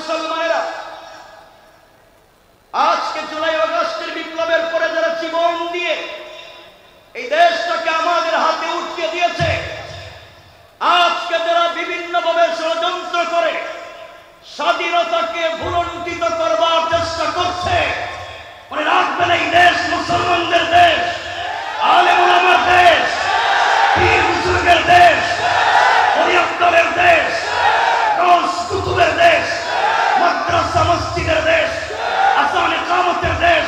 মুসলমানেরা, আজকে জুলাই আগস্টের বিপ্লবের পরে যারা জীবন দিয়ে এই দেশটাকে আমাদের হাতে উঠিয়ে দিয়েছে, আজকে যারা বিভিন্নভাবে ষড়যন্ত্র করে স্বাধীনতাকে ভুলুণ্ঠিত করবার চেষ্টা করছে, মনে রাখবেন এই দেশ মুসলমানদের দেশ, আলেম ওলামার দেশ, পীর বুজুর্গের দেশ, ওলি আব্দালের দেশ, গাউস কুতুবের দেশ, মাদ্রাসা মসজিদের দেশ, আযান ইকামতের দেশ,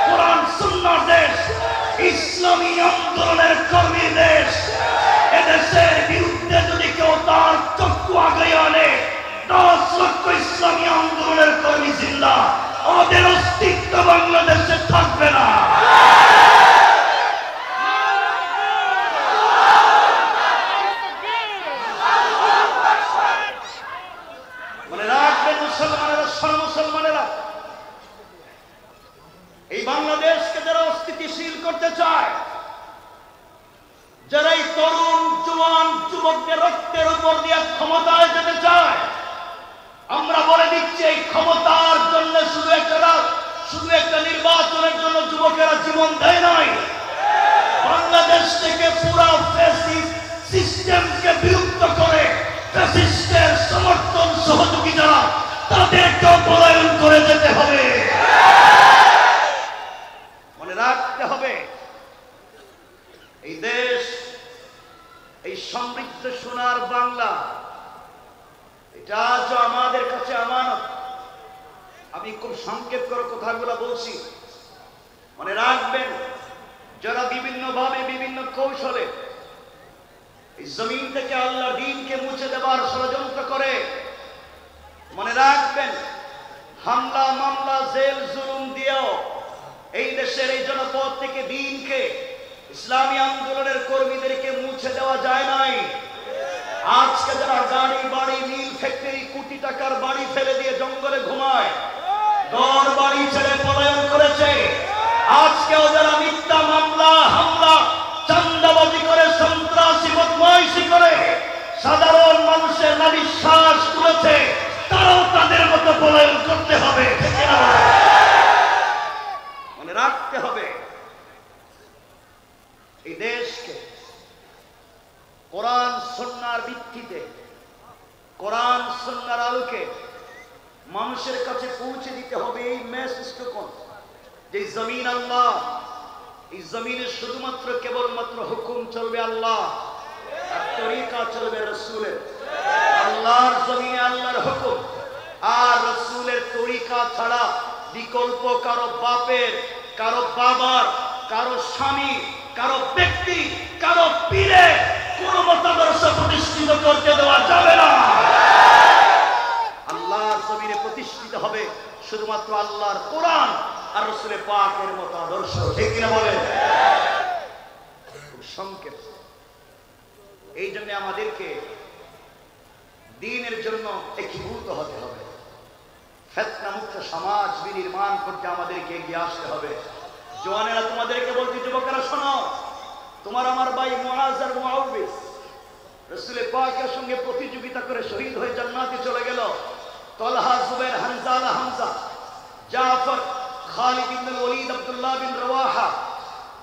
কোরআন সুন্নাহর দেশ, ইসলামী আন্দোলনের কর্মী দেশ। এদেশের বিরুদ্ধে যদি কেউ তার চক্ষু আগে আনে, 10 লক্ষ ইসলামী আন্দোলনের কর্মী জিন্দা, আমাদের অস্তিত্ব বাংলাদেশে থাকবে না। মনে রাখবেন মুসলমানেরা, মুসলমানেরা, এই বাংলাদেশকে যারা অস্থিতিশীল করতে চায়, যারা এই তরুণ জওয়ান যুবকদের রক্তের উপর দিয়ে ক্ষমতায় যেতে চায়, আমরা বলে দিচ্ছি এই ক্ষমতার জন্য শুধু একটা নির্বাচনের জন্য যুবকেরা জীবন দেয় নাই। বাংলাদেশ থেকে পুরো ফ্যাসিস্ট সিস্টেমকে বিলুপ্ত করে ফ্যাসিস্টের সমর্থন সহযোগী যারা, তাদেরকে পলায়ন করে যেতে হবে। মনে রাখতে হবে এই দেশ, এই সমৃদ্ধ সোনার বাংলা, এটা আজ আমাদের কাছে আমানত। আমি খুব সংক্ষেপ করে কথাগুলো বলছি, মনে রাখবেন যারা বিভিন্নভাবে বিভিন্ন কৌশলে এই জমিন থেকে আল্লাহর দ্বীনকে মুছে দেবার ষড়যন্ত্র করে, মনে রাখবেন হামলা মামলা জেল জুলুম দিয়েও এই দেশের এই জনপদ থেকে দ্বীনকে, ইসলামী আন্দোলনের কর্মীদেরকে মুছে দেওয়া যায় নাই। আজকে যারা গাড়ি বাড়ি মিল ফ্যাক্টরি কোটি টাকার বাড়ি ফেলে দিয়ে জঙ্গলে ঘুমায়, ঘর বাড়ি ছেড়ে পলায়ন করেছে, আজকেও যারা মিথ্যা মামলা হামলা চাঁদাবাজি করে সন্ত্রাসী বদমাইশি করে সাধারণ মানুষের নাভিশ্বাস তুলেছে, তারাও তাদের মতো পলায়ন করতে হবে। মনে রাখতে হবে এই দেশকে কোরআন সুন্নাহর ভিত্তিতে, কোরআন সুন্নাহর আলোকে মানুষের কাছে পৌঁছে দিতে হবে। এই মেসেজটুকু যে জমিন আল্লাহ, এই জমিনে শুধুমাত্র কেবলমাত্র হুকুম চলবে আল্লাহ, আর তরিকা চলবে রাসূলের। আল্লাহর জমিনে আল্লাহর হুকুম আর রাসূলের তরিকা ছাড়া বিকল্প কারো বাপের, কারো বাবার, কারো স্বামী, কারো ব্যক্তি, কারো পীরে কোন মতাদর্শ প্রতিষ্ঠিত করতে দেওয়া যাবে না। আল্লাহর জমিনে প্রতিষ্ঠিত হবে শুধুমাত্র আল্লাহর কোরআন আর রাসূলের পাকের মতাদর্শ। ঠিক কিনা বলেন? সংক্ষেপ, এই জন্য আমাদেরকে দ্বীনের জন্য একীভূত হতে হবে। ফিতনা মুক্ত সমাজ বিনির্মাণ করতে আমাদেরকে এগিয়ে আসতে হবে। জওয়ানেরা, তোমাদেরকে বলছি, যুবকেরা শোনো, তোমার আমার ভাই মুআজ আর মুআউবিস রাসূলের পাকের সঙ্গে প্রতিযোগিতা করে শহীদ হয়ে জান্নাতে চলে গেল। তলহা, জুবাইর, হানজালা, হামজা, জাফর, খালিদ ইবনে ওয়ালিদ, আব্দুল্লাহ বিন রওয়াহা,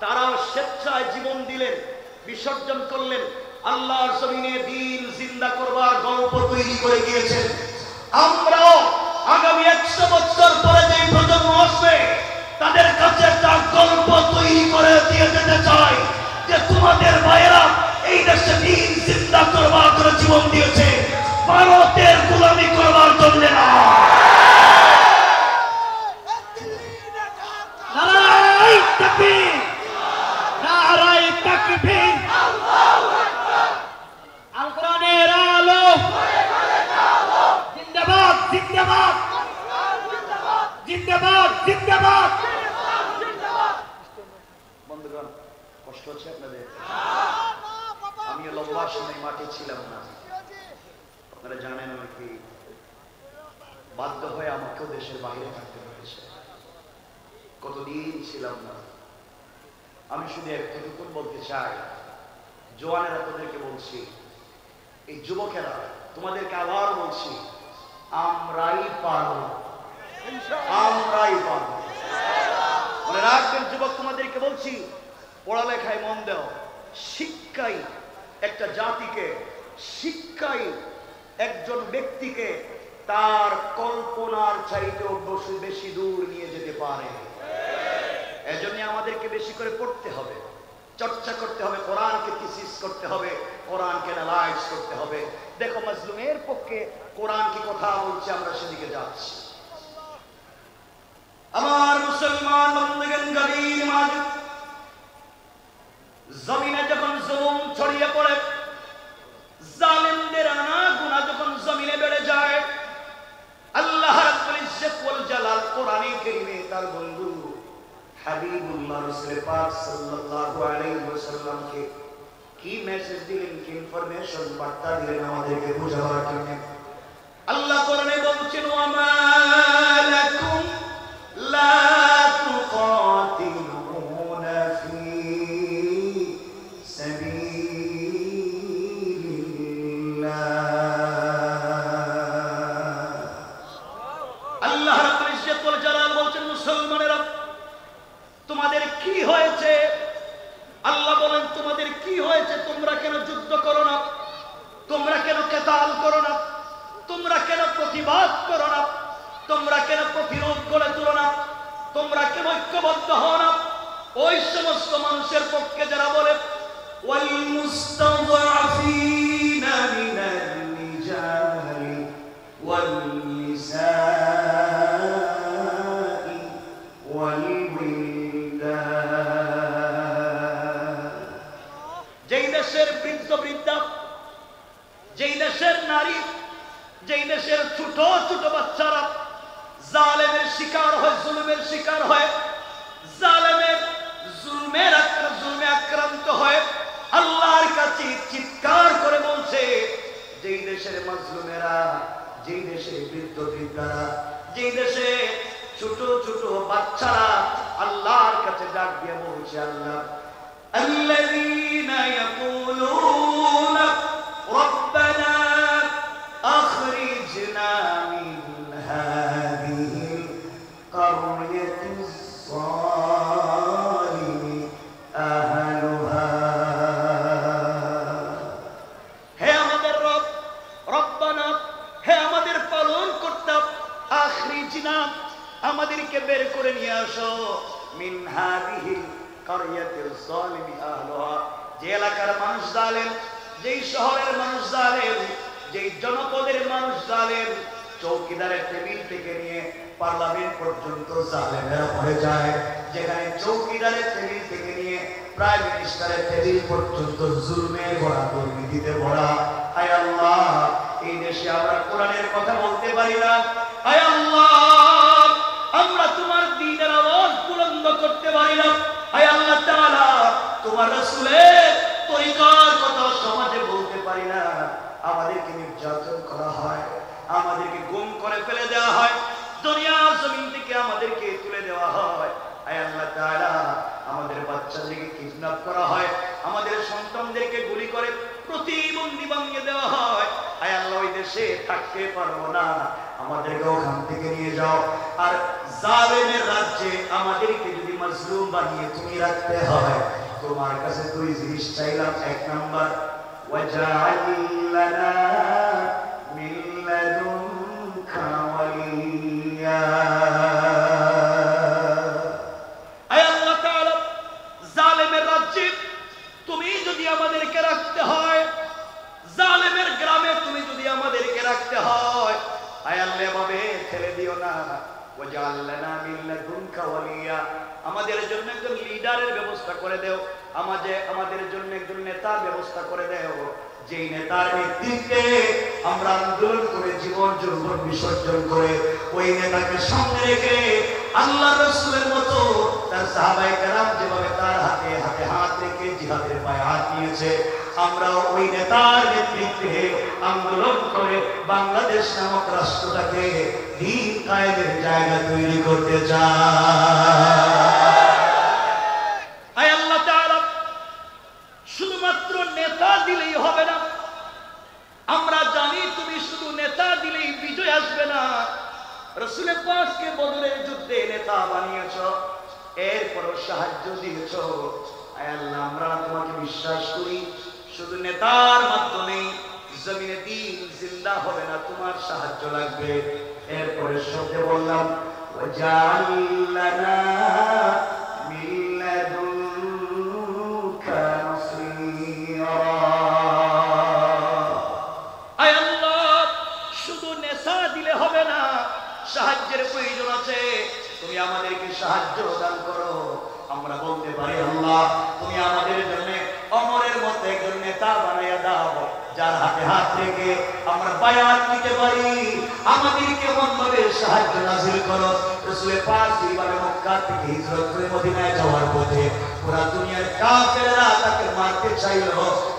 তারাও স্বেচ্ছায় জীবন দিলেন, বিসর্জন করলেন, আল্লাহর জমিনে দ্বীন জিন্দা করবার গল্প তৈরি করে গিয়েছেন। আমরাও আগামী 100 বছর পরে যে প্রজন্ম আসবে, তাদের কাছে একটা গল্প তৈরি করে দিয়ে যেতে চাই যে তোমাদের ভাইয়েরা এই দেশে দ্বীন জিন্দা করবার জন্য জীবন দিয়েছে, ভারতের গোলামি করবার জন্য না। নারায়ে তাকবীর, নারায়ে তাকবীর, আল্লাহু আকবার। আল কোরআনের আলো জিন্দাবাদ, জিন্দাবাদ, জিন্দাবাদ, জিন্দাবাদ। বন্ধুগণ, কষ্ট হচ্ছে আপনাদের? আমি লম্বা সময় মাঠে ছিলাম না, আপনারা জানেন নাকি, বাধ্য হয়ে আমাকেও দেশের বাইরে থাকতে হয়েছে। কতদিন ছিলাম না। আমি শুধু একটুকুন বলতে চাই, জওয়ানেরা, তোদেরকে বলছি, এই যুবকেরা, তোমাদেরকে আবার বলছি, আমরাই পারব, আমরাই পারব। মনে রাখবেন যুবক, তোমাদেরকে বলছি, পড়ালেখায় মন দাও। শিক্ষাই একটা জাতিকে, শিক্ষাই একজন ব্যক্তিকে তার কল্পনার চাইতেও বেশি দূর নিয়ে যেতে পারে। এজন্য আমাদেরকে বেশি করে পড়তে হবে, চর্চা করতে হবে, কোরআনকে থিসিস করতে হবে, কোরআনকে অ্যানালাইজ করতে হবে। দেখো মাজলুমের পক্ষে কোরআন কি কথা বলছে, আমরা সেদিকে যাচ্ছি। আমার মুসলমান বন্ধুগণ, গভীর মাঝে জমিনে যখন জুলুম ছড়িয়ে পড়ে, জালেমদের আনাগোনা যখন জমিনে বেড়ে যায়, আল্লাহ রাব্বুল ইজ্জত ওয়াল জালাল কোরআনে কারীমে তার বন্ধু হাবিবুল্লাহ রাসূল পাক সাল্লাল্লাহু আলাইহি ওয়াসাল্লামকে কি মেসেজ দিলেন, কি ইনফরমেশন বার্তা দিলেন আমাদেরকে বোঝাবার জন্য। আল্লাহ কোরআনে বলছেন, ওয়া মা লাকুম লা তুকাতিলুনা ফি সাবিলিল্লাহ। আল্লাহ রাব্বুল ইজ্জত ওয়াল জালাল বলছেন, মুসলমানেরা তোমাদের কি হয়েছে? আল্লাহ বলেন, তোমাদের কি হয়েছে? তোমরা কেন যুদ্ধ করো না? তোমরা কেন কেতাল করো না? তোমরা কেন প্রতিবাদ করো না? তোমরা কেন প্রতিরোধ গড়ে তুলো না? তোমরা কেন ঐক্যবদ্ধ হও না? ওই সমস্ত মানুষের পক্ষে যারা বলে ওয়াল মুস্তাযআফিনা মিনার রিজালি ওয়াল নিসাই ওয়াল বিলদান। যেই দেশের বৃদ্ধ বৃদ্ধা, যেই দেশের নারী, যেই দেশের ছোট ছোট বাচ্চারা জালেমের শিকার হয়, জুলুমের শিকার হয়, জালেমের জুলমে আক্রান্ত হয়, আল্লাহর কাছে চিৎকার করে বলছে, যেই দেশের মাজলুমেরা, যেই দেশের বৃদ্ধ বৃদ্ধারা, যেই দেশে ছোট ছোট বাচ্চারা আল্লাহর কাছে ডাক দিয়ে বলছে, আল্লাহ আল্লাযীনা ইয়াকুলুনা রব্বানা আখরিজনা মিন হাযিহিল কারয়াতিস যালিমি আহলুহা। হে আমাদের রব, রব্বানা, হে আমাদের পালনকর্তা, আখরিজনা, আমাদেরকে বের করে নিয়ে আসো, মিন হাযিহিল কারয়াতিস যালিমি আহলুহা, যে এলাকার মানুষ জালেম, যেই শহরের মানুষ জালেম, যেই জনপদের মানুষ জালেম, চৌকিদারের টেবিল থেকে নিয়ে পার্লামেন্ট পর্যন্ত জালেমেরা হয়ে যায়, যেখানে চৌকিদারের টেবিল থেকে নিয়ে প্রাইম মিনিস্টারের টেবিল পর্যন্ত জুলমে ভরা, দুর্নীতিতে ভরা। হায় আল্লাহ, এই দেশে আমরা কোরআনের কথা বলতে পারি না। হায় আল্লাহ, আমরা তোমার দ্বীনের আওয়াজ বুলন্দ করতে পারি না। হায় আল্লাহ তাআলা, তোমার রাসূলের তরিকার কথা সমাজে বলতে পারি না। আমাদেরকে নির্যাতন করা হয়, আমাদেরকে গুম করে ফেলে দেওয়া হয়, দুনিয়ার জমিন থেকে আমাদেরকে তুলে দেওয়া হয়। আয় আল্লাহ তাআলা, আমাদের বাচ্চাদেরকে কিডন্যাপ করা হয়, আমাদের সন্তানদেরকে গুলি করে প্রতিবন্ধী বানিয়ে দেওয়া হয়। আয় আল্লাহ, ওই দেশে থাকতে পারবো না, আমাদেরকে ওখান থেকে নিয়ে যাও। আর জালেমের রাজ্যে আমাদেরকে যদি মাজলুম বানিয়ে তুমি রাখতে হয়, তোমার কাছে দুই জিনিস চাইলাম। এক নাম্বার, ওয়াজআল লানা মিন লাদুনকা ওয়ালিয়্যা। আয় আল্লাহ তাআলা, জালেমের রাজ্যে তুমি যদি আমাদেরকে রাখতে হয়, জালেমের গ্রামে তুমি যদি আমাদেরকে রাখতে হয়, আয় আল্লাহ এভাবে ছেড়ে দিও না। ওয়াজআল লানা মিন লাদুনকা ওয়ালিয়্যা, আমাদের জন্য একজন লিডারের ব্যবস্থা করে দেও, আমাদের জন্য একজন নেতার ব্যবস্থা করে দেও, যেই নেতার নেতৃত্বে আমরা আন্দোলন করে জীবন যৌবন বিসর্জন করে ওই নেতাকে সামনে রেখে আল্লাহ রাসূলের মতো তার সাহাবায়ে কেরাম যেভাবে তার হাতে হাতে হাত রেখে জিহাদের পায়ে হাত নিয়েছে, আমরা ওই নেতার নেতৃত্বে আন্দোলন করে বাংলাদেশ নামক রাষ্ট্রটাকে দ্বীন কায়েমের জায়গা তৈরি করতে চাই। আয় আল্লাহ তাআলা, শুধুমাত্র নেতা দিলেই হবে না। আমরা জানি তুমি শুধু নেতা দিলেই বিজয় বিজয় আসবে না। রাসূলের পাককে বদরের যুদ্ধে নেতা বানিয়েছো, এরপরও সাহায্য দিয়েছো। আয় আল্লাহ, আমরা তোমাকে বিশ্বাস করি শুধু নেতার মাধ্যমে জমিনে দিন জিন্দা হবে না, তোমার সাহায্য লাগবে। এরপরে শব্দে বললাম ওয়াজআল লানা মিন লাদুনকা নাসীরা। আয় আল্লাহ, শুধু নেতা দিলে হবে না, সাহায্যের প্রয়োজন আছে, তুমি আমাদেরকে সাহায্য দান করো। আমরা বলতে পারি আল্লাহ তুমি আমাদের জন্য অমরের মতো একজন নেতা বানাইয়া দাও, যার হাতে হাত রেখে আমরা বায়াত নিতে পারি। আমাদেরকে মনভাবে সাহায্য নাযিল করো। রাসূল পাক এইভাবে মক্কা থেকে হিজরত করে মদিনায় যাওয়ার পথে পুরা দুনিয়ার কাফেররা তাকে মারতে চাইল,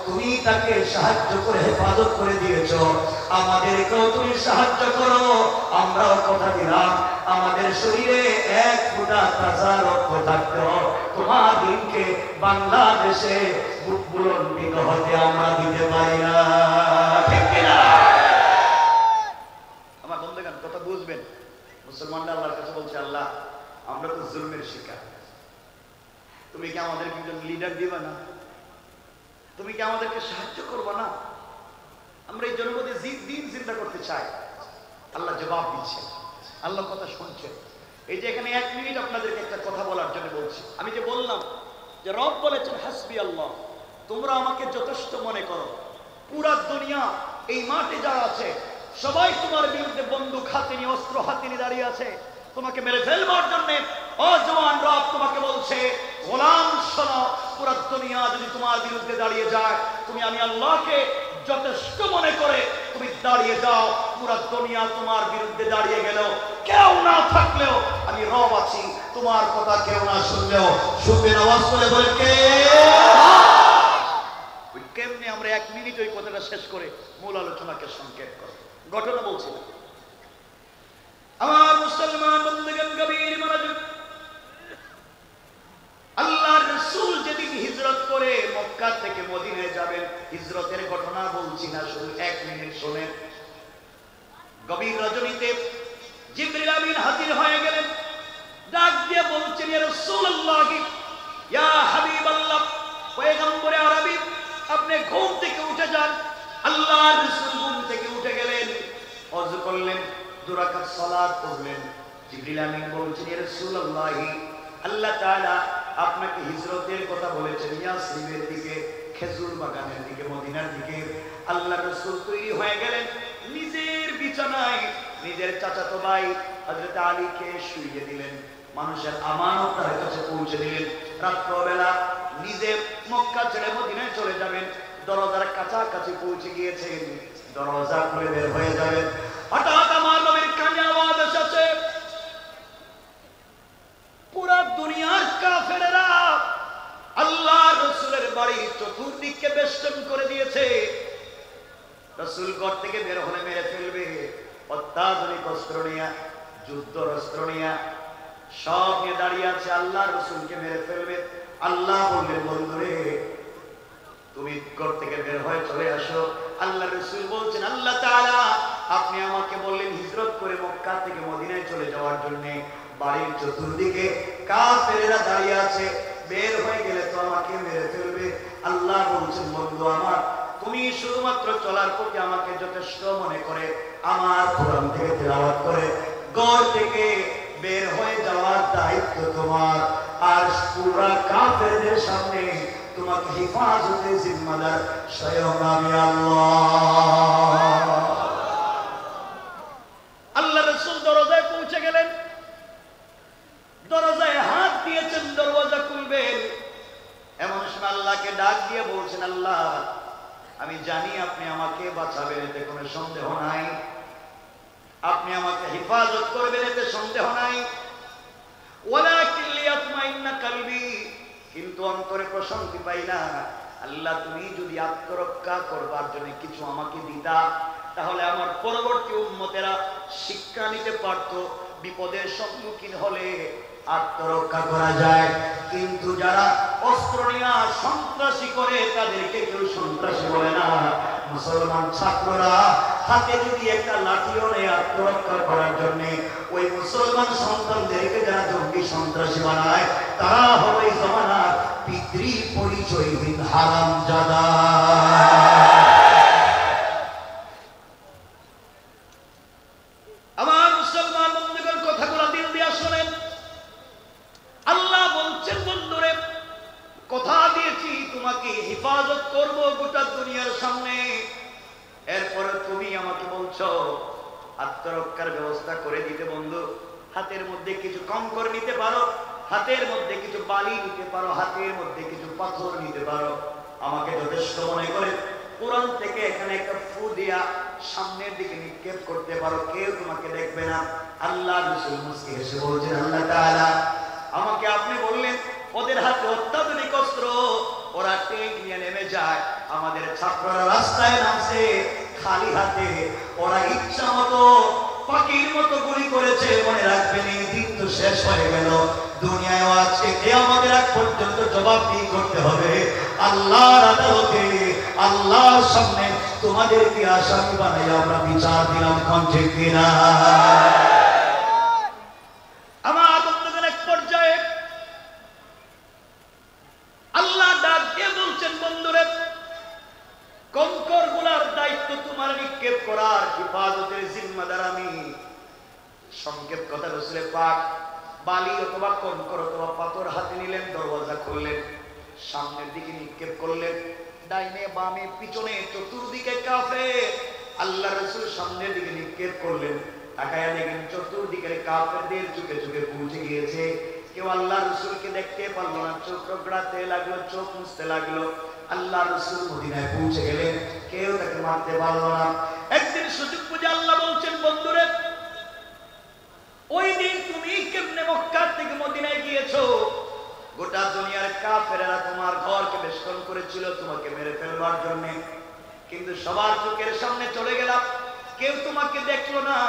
তুমি তাকে সাহায্য করে হেফাজত করে দিয়েছো। আমাদেরকেও তুমি সাহায্য করো। আমরাও কথা দিলাম আমাদের শরীরে এক ফোঁটা তাজা রক্ত থাকতেও তোমার দিনকে বাংলাদেশে বুলন্দিত হতে আমরা দিতে পারি না, ঠিক কিনা? আমার বন্ধুগণ কথা বুঝবেন। মুসলমানরা আল্লাহর কাছে বলছে, আল্লাহ আমরা তো জুলমের শিকার, তুমি কি আমাদেরকে একজন লিডার দিবা না? তুমি কি আমাদেরকে সাহায্য করবা না? আমরা এই জনপদে দিন চিন্তা করতে চাই। আল্লাহ জবাব দিচ্ছেন, আল্লাহ কথা শুনছেন। এই যে এখানে 1 মিনিট আপনাদেরকে একটা কথা বলার জন্য বলছি। আমি যে বললাম যে রব বলেছেন হাসবি আল্লাহ, তোমরা আমাকে যথেষ্ট মনে করো। পুরা দুনিয়া এই মাঠে যারা আছে সবাই তোমার বিরুদ্ধে বন্দুক হাতে নিয়ে, অস্ত্র হাতে নিয়ে দাঁড়িয়ে আছে তোমাকে মেরে ফেলবার জন্য। অজওয়ান রব তোমাকে বলছে, গোলাম শোনো, পুরা দুনিয়া যদি তোমার বিরুদ্ধে দাঁড়িয়ে যায়, তুমি আমি আল্লাহকে যথেষ্ট মনে করে তুমি দাঁড়িয়ে যাও। পুরা দুনিয়া তোমার বিরুদ্ধে দাঁড়িয়ে গেল, কেউ না থাকলেও আমি রব আছি। তোমার কথা কেউ না শুনলেও শুনবেন। আওয়াজ করে বলে কে? কেমনি আমরা 1 মিনিট ওই কথাটা শেষ করে মূল আলোচনাকে সংক্ষেপ করব। ঘটনা বলছি না। আমার মুসলমান বন্ধুগণ গভীর মনোযোগ। আল্লাহর রাসূল যেদিন হিজরত করে মক্কা থেকে মদিনায় যাবেন, হিজরতের ঘটনা বলছি না, শুধু 1 মিনিট শুনেন। গভীর রজনীতে জিবরিল আমিন হাজির হয়ে গেলেন, ডাক দিয়ে বলছেন, ইয়া রাসূলুল্লাহ, ইয়া হাবিবাল্লাহ, পয়গম্বরে আরবি, আপনি ঘুম থেকে উঠে যান। আল্লাহর রাসূল ঘুম থেকে উঠে গেলেন, ওযু করলেন, 2 রাকাত সালাত পড়লেন। জিবরিল আমিন বলছেন, ইয়া রাসূলুল্লাহ, আল্লাহ তাআলা আপনাকে হিজরতের কথা বলেছেন ইয়াসরিবের দিকে, খেজুর বাগানের দিকে, মদিনার দিকে। আল্লাহ রাসূল তৈরি হয়ে গেলেন, নিজের বিছানায় নিজের চাচাতো ভাই হযরত আলীকে শুইয়ে দিলেন, মানুষের আমানত তার কাছে পৌঁছে দিলেন। রাত্রবেলা নিজে মক্কা ছেড়ে মদিনায় চলে যাবেন, দরজার কাছাকাছি পৌঁছে গিয়েছেন, দরজা খুলে বের হয়ে যাবেন। হঠাৎ আমার নবীর কানে আওয়াজ এসেছে, পুরা দুনিয়ার কাফেরেরা আল্লাহর রাসূলের বাড়ি চতুর্দিকে বেষ্টন করে দিয়েছে। রাসূল ঘর থেকে বের হলে মেরে ফেলবে। অত্যাধুনিক অস্ত্র নিয়ে, যুদ্ধ অস্ত্র নিয়ে সব নিয়ে দাঁড়িয়ে আছে, আল্লাহর রাসূলকে মেরে ফেলবে। আল্লাহ বললেন, বন্ধুরে তুমি ঘর থেকে বের হয়ে চলে আসো। আল্লাহর রাসূল বলছেন, আল্লাহ তাআলা আপনি আমাকে বললেন হিজরত করে মক্কা থেকে মদিনায় চলে যাওয়ার জন্য। বাড়ির চতুর্দিকে কাফেরেরা দাঁড়িয়ে আছে, বের হয়ে গেলে তো আমাকে মেরে ফেলবে। আল্লাহ বলছেন, বন্ধু আমার, তুমি শুধুমাত্র চলার পথে আমাকে যথেষ্ট মনে করে আমার কোরআন থেকে তেলাওয়াত করে ঘর থেকে বের হয়ে যাওয়ার দায়িত্ব তোমার। আর পুরা কাফেরদের সামনে তোমাকে হেফাজতে জিম্মাদার স্বয়ং আমি আল্লাহ। আল্লাহ রাসূল দরজায় পৌঁছে গেলেন, দরজায় হাত দিয়েছেন, দরজা খুলবেন। এমন সময় আল্লাহকে ডাক দিয়ে বলছেন, আল্লাহ আমি জানি আপনি আমাকে বাঁচাবেন, এতে কোনো সন্দেহ নাই। আপনি আমাকে হেফাজত করবেন, এতে সন্দেহ নাই। ওয়ালাকিন লিয়াতমাইন্না কলবি, কিন্তু অন্তরে প্রশান্তি পাই না। আল্লাহ তুমি যদি আত্মরক্ষা করবার জন্য কিছু আমাকে দিতা, তাহলে আমার পরবর্তী উম্মতেরা শিক্ষা নিতে পারত, বিপদের সম্মুখীন হলে আত্মরক্ষা করা যায়। কিন্তু যারা অস্ত্র নিয়ে সন্ত্রাসী করে তাদেরকে কেউ সন্ত্রাসী বলে না। মুসলমান ছাত্ররা হাতে যদি একটা লাঠিও নেই আত্মরক্ষা করার জন্য, ওই মুসলমান সন্তানদেরকে যারা জঙ্গি সন্ত্রাসী বানায় তারা হবে এই জমানার পিতৃ পরিচয়হীন হারামজাদা। আমার মুসলমান বন্ধুগণ, কথাগুলো দিল দিয়া শোনেন। আল্লাহ বলছেন, বন্ধুরে কথা দিয়েছি তোমাকে হেফাজত করব গোটা দুনিয়ার সামনে, এরপরে তুমি আমাকে বলছো আত্মরক্ষার ব্যবস্থা করে দিতে। বন্ধু, হাতের মধ্যে কিছু কঙ্কর নিতে পারো, হাতের মধ্যে কিছু বালি নিতে পারো, হাতের মধ্যে কিছু পাথর নিতে পারো, আমাকে যথেষ্ট মনে করে কোরআন থেকে এখানে একটা ফু দিয়া সামনের দিকে নিক্ষেপ করতে পারো, কেউ তোমাকে দেখবে না। আল্লাহ রাসূল মুস্কি হেসে বলছেন, আল্লাহ তাআলা আমাকে আপনি বললেন ওদের হাতে অত্যাধুনিক অস্ত্র, ওরা ট্যাঙ্ক নিয়ে নেমে যায়, আমাদের ছাত্ররা রাস্তায় নামছে খালি হাতে, ওরা ইচ্ছা মতো পাখির মতো গুলি করেছে। মনে রাখবেন এই দিন তো শেষ হয়ে গেল, দুনিয়ায় আজকে কিয়ামতের আগ পর্যন্ত জবাবদিহি করতে হবে আল্লাহর আদালতে। আল্লাহর সামনে তোমাদেরকে আসামি বানাই আমরা বিচার দিলাম, কোন ঠিক কিনা? আমার বন্ধুগণ, এক পর্যায়ে আল্লাহ ডাক দিয়ে বলছেন, বন্ধুরে কঙ্কর গুলার দায়িত্ব তোমার, নিক্ষেপ করার হেফাজতের জিম্মাদার আমি। সংক্ষেপ কথা, রাসূলে পাক বালি অথবা কঙ্কর অথবা পাথর হাতে নিলেন, দরওয়াজা খুললেন, সামনের দিকে নিক্ষেপ করলেন, ডাইনে বামে পিছনে চতুর্দিকে কাফের। আল্লাহ রাসূল সামনের দিকে নিক্ষেপ করলেন, তাকায়া দেখেন চতুর্দিকের কাফেরদের চোখে চোখে পৌঁছে গিয়েছে। কেউ আল্লাহ রাসূলকে দেখতে পারলো না, চোখ রগড়াতে লাগলো, চোখ মুছতে লাগলো। আল্লাহ রাসূল মদিনায় পৌঁছে গেলেন, কেউ তাকে মারতে পারলো না। একদিন সুযোগ বুঝে আল্লাহ বলছেন, বন্ধুরে ওই দিন তুমি কেমনে মক্কা থেকে মদিনায় গিয়েছো, গোটা দুনিয়ার কাফেরেরা তোমার ঘরকে বেষ্টন করেছিল তোমাকে মেরে ফেলবার জন্য, কিন্তু সবার চোখের সামনে চলে গেলাম, কেউ তোমাকে দেখলো না,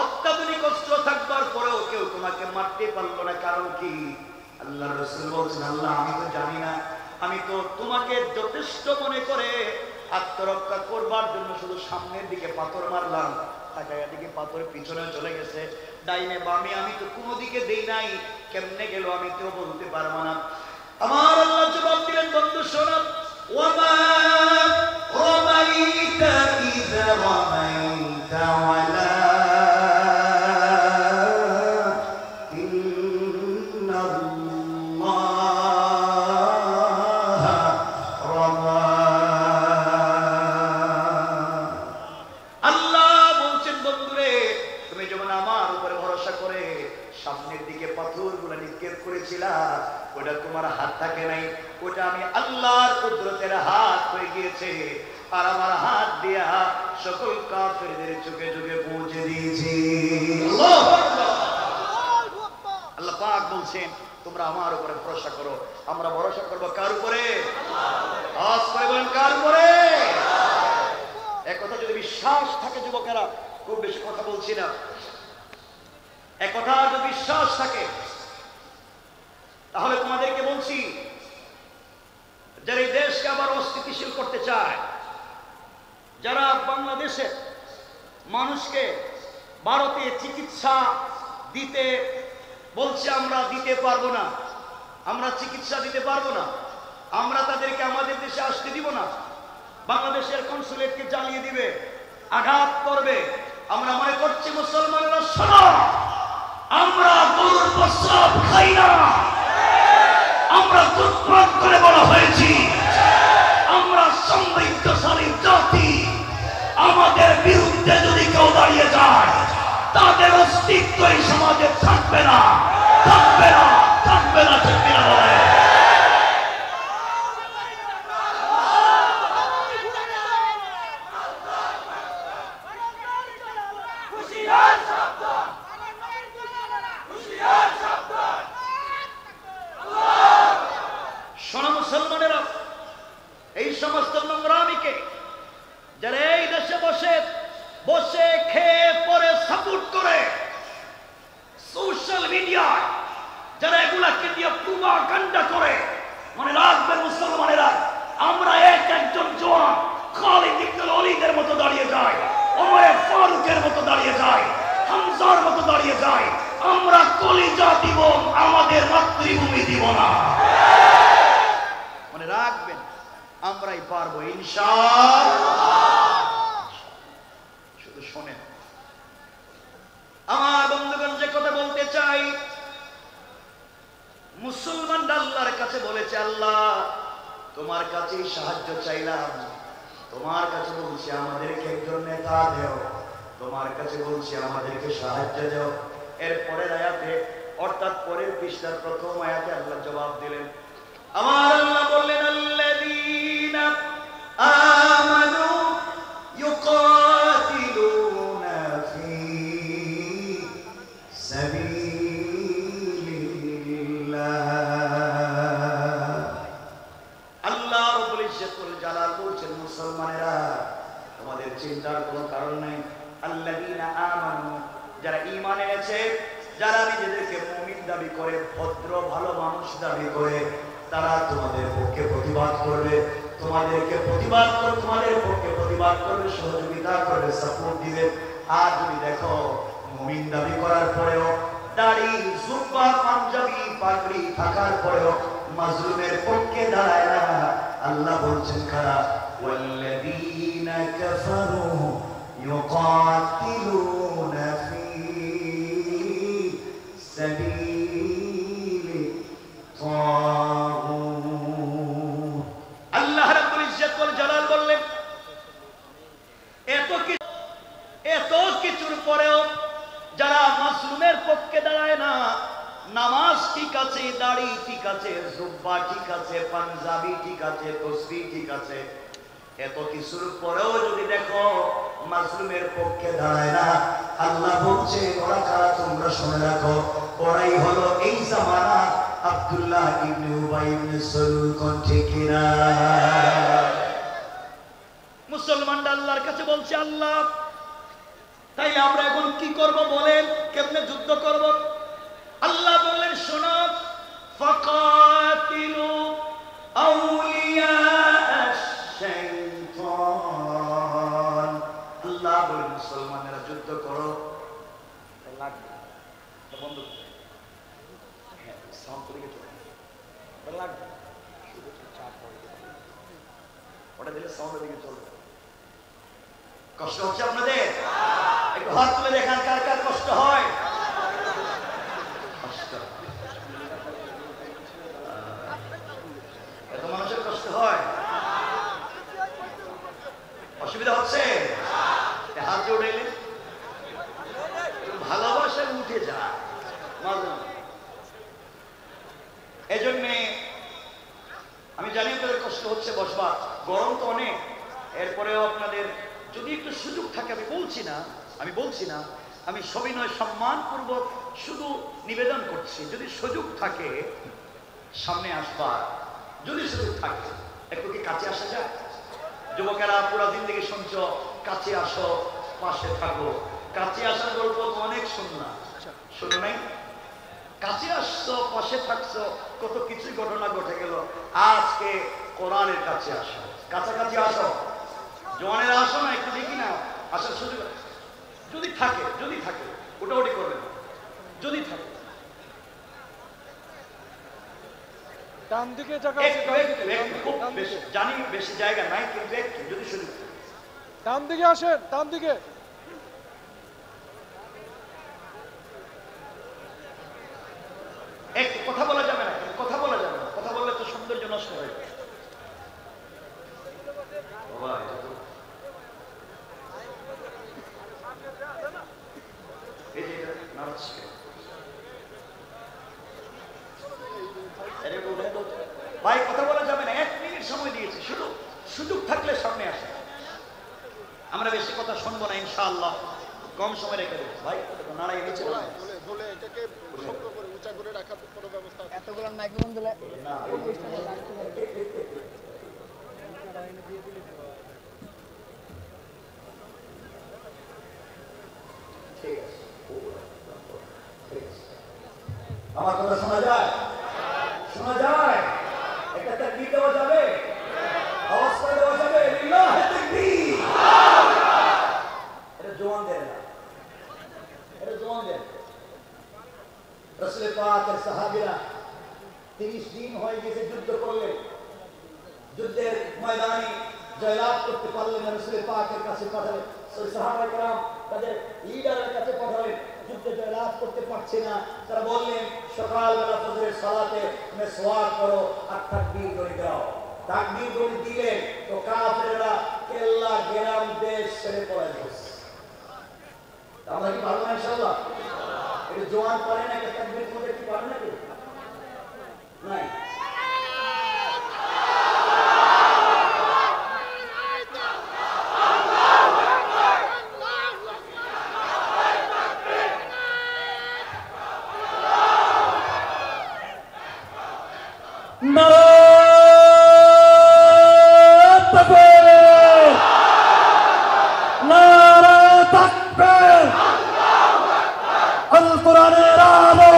অত্যাধুনিক অস্ত্র থাকবার পরেও কেউ তোমাকে মারতে পারলো না। কারণ কি? আল্লাহ রাসূল বলছেন, আল্লাহ আমি তো জানি না, আমি তো তোমাকে যথেষ্ট মনে করে আত্মরক্ষা করবার জন্য শুধু সামনের দিকে পাথর মারলাম, তাকায়া দিকে পাথরের পিছনে চলে গেছে, ডাইনে বামে আমি তো কোনো দিকে দেই নাই, কেমনে গেল আমি কেউ বলতে পারবো না। আমার আল্লাহ জবাব দিলেন, বন্ধু শোনো, ওয়ামা রামাইতা ইযা রামাইতা ওটা তোমার হাত থাকে নাই, ওটা আমি আল্লাহর কুদরতের হাত হয়ে গিয়েছে, আর আমার হাত দিয়া সকল কাফেরদের চোখে চোখে পৌঁছে দিয়েছি। আল্লাহ পাক বলছেন, তোমরা আমার উপরে ভরসা করো। আমরা ভরসা করবো কার উপরে? কার উপরে? একথা যদি বিশ্বাস থাকে, যুবকেরা খুব বেশি কথা বলছি না, একথা যদি বিশ্বাস থাকে তাহলে তোমাদেরকে বলছি, যারা এই দেশকে আবার অস্থিতিশীল করতে চায়, যারা বাংলাদেশে মানুষকে ভারতে চিকিৎসা দিতে বলছে, আমরা দিতে পারবো না, আমরা চিকিৎসা দিতে পারবো না, আমরা তাদেরকে আমাদের দেশে আসতে দিব না, বাংলাদেশের কনসুলেটকে জ্বালিয়ে দিবে, আঘাত করবে। আমরা মনে করছি মুসলমানরা, শোনো, আমরা গরুর প্রস্রাব খাই না, আমরা দুধ পান করে বড় হয়েছি, আমরা সমৃদ্ধশালী জাতি। আমাদের বিরুদ্ধে যদি কেউ দাঁড়িয়ে যায়, তাদের অস্তিত্ব এই সমাজে থাকবে না, থাকবে না, থাকবে না, থাকবে না। শোনো মুসলমানেরা, এই সমস্ত নোংরামিকে যারা এই দেশে বসে বসে খেয়ে পরে সাপোর্ট করে, সোশ্যাল মিডিয়ায় যারা এগুলাকে দিয়ে প্রোপাগান্ডা করে, মনে রাখবেন মুসলমানেরা, আমরা একজন জওয়ান খালিদ ইবনে ওলীদের মতো দাঁড়িয়ে যাই, ওমর আমরাই পারবো ইনশাআল্লাহ। শুধু শোনেন আমার বন্ধুগণ, যে কথা বলতে চাই, মুসলমান আল্লাহর কাছে বলেছে, আল্লাহ তোমার কাছেই সাহায্য চাইলাম, তোমার কাছে বলছি আমাদেরকে একজন নেতা দেও, তোমার কাছে বলছি আমাদেরকে সাহায্য দাও। এরপরের আয়াতে অর্থাৎ পরের পৃষ্ঠার প্রথম আয়াতে আল্লাহ জবাব দিলেন। আমার আল্লাহ বললেন, আল্লাযীনা আমানু ইউকাতিলুনা ফী সাবিলিল্লাহ। আল্লাহ রাব্বুল ইজ্জতুল জালাল বলছেন, মুসলমানেরা তোমাদের চিন্তার কোনো কারণ নেই। আল্লাযীনা আমানু, যারা ঈমান এনেছে, যারা নিজেদেরকে মুমিন দাবি করে, ভদ্র ভালো মানুষ দাবি করে, তারা তোমাদের পক্ষে প্রতিবাদ করবে, তোমাদেরকে প্রতিবাদ করে, তোমাদের পক্ষে প্রতিবাদ করবে, সহযোগিতা করবে, সাপোর্ট দিবে। আর যদি দেখো মুমিন দাবি করার পরেও, দাড়ি জুব্বা পাঞ্জাবি পাগড়ি থাকার পরেও মাজলুমের পক্ষে দাঁড়ায় না, আল্লাহ বলছেন কারা? ওয়াল্লাযীনা কাফারু ইউকাতিলুনা ফী সাবিলি তাগুত। আল্লাহ রাব্বুল ইজ্জত ওয়াল জালাল বললেন, এত কিছুর পরেও যারা মাজলুমের পক্ষে দাঁড়ায় না, নামাজ ঠিক আছে, দাড়ি ঠিক আছে, জুব্বা ঠিক আছে, পাঞ্জাবি ঠিক আছে, তসবিহ ঠিক আছে, এত কিছুর পরেও যদি দেখো মাজলুমের পক্ষে দাঁড়ায় না, আল্লাহ বলছে ওরা কারা? তোমরা শুনে রাখো, ওরাই হলো এই জামানা আব্দুল্লাহ ইবনে উবাই ইবনে সালুল। কোন ঠিক কিনা? মুসলমানরা আল্লাহর কাছে বলছে, আল্লাহ তাই আমরা এখন কি করব বলেন, কেমনে যুদ্ধ করব? আল্লাহ বললেন, শোনো, ফাকাতিলু আউলিয়া আশ-শাইতান। আল্লাহ বলেন মুসলমানেরা যুদ্ধ করো। লাগবে বন্ধ হ্যাঁ সাউন্ড করে চলে লাগবে, শুধু চাপ ওটা দিলে সাউন্ড দিকে চলবে। কষ্ট হচ্ছে আপনাদের? একটু হাত তুলে দেখান কার কার কষ্ট হয়। এত মানুষের কষ্ট হয়, অসুবিধা হচ্ছে? হাত উঠাইলে ভালোবাসা উঠে যায়। এজন্য আমি জানি আপনাদের কষ্ট হচ্ছে বসবার, গরম তো অনেক। এরপরেও আপনাদের যদি একটু সুযোগ থাকে, আমি বলছি না, আমি সবিনয় সম্মানপূর্বক শুধু নিবেদন করছি, যদি সুযোগ থাকে সামনে আসবার, যদি সুযোগ থাকে একটু কি কাছে আসা যায়? যুবকেরা পুরা জিন্দেগি শুনছ, কাছে আসো, পাশে থাকো। কাছে আসার গল্প তো অনেক শুননা, শুনো নাই? কাছে আসছো, পাশে থাকছো, কত কিছু ঘটনা ঘটে গেল। আজকে কোরআনের কাছে আসো, কাছাকাছি আসো, জওয়ানেরা আসো না, একটু দেখি না আসার সুযোগ যদি থাকে, ওটাওটি করবে না, যদি থাকে। ডান দিকে জায়গা জানি বেশি জায়গা নাই, কিন্তু একটু যদি সুযোগ থাকে। ডান দিকে আসেন, ডান দিকে। একটু কথা বলা যাবে না, কথা বলা যাবে না, কথা বললে তো সৌন্দর্য নষ্ট হয়ে যাবে। ভাই কথা বলা যাবে না, 1 মিনিট সময় দিয়েছি, শুধু সুযোগ থাকলে সামনে আসে। আমরা বেশি কথা শুনবো না ইনশাআল্লাহ, কম সময় রেখে দেবো। ভাই নাড়াই নিচে এতগুলো মাইক্রোফোন দিলে আমার কথা শোনা যায়? শোনা যায়? একটা তাকবীর দেওয়া যাবে? আওয়াজ করে দেওয়া যাবে? লিল্লাহি তাকবীর। এটা জওয়ান দেন না, এটা জওয়ান দেন। রাসূল পাকের সাহাবীরা 30 দিন হয়ে গেছে যুদ্ধ করলে, যুদ্ধের ময়দানে জয়লাভ করতে পারলেন না, রাসূল পাকের কাছে পাঠালেন, সাহাবায়ে কেরাম তাদের লিডারের কাছে পাঠালেন, যুদ্ধে জয়লাভ করতে পারছে না। তারা বললেন সকালবেলা ফজরের সালাতে মেসওয়াক করো আর তাকবীর করে দাও। তাকবীর করে দিলেন তো কাফেররা কেল্লা গেরাম দেশ ছেড়ে পলায়ন করছে। আমরা কি পারবো না ইনশাআল্লাহ? এটা জোয়ান পারে না, তাকবীর করতে কি পারে না? কেউ নাই। কোরআনের আলো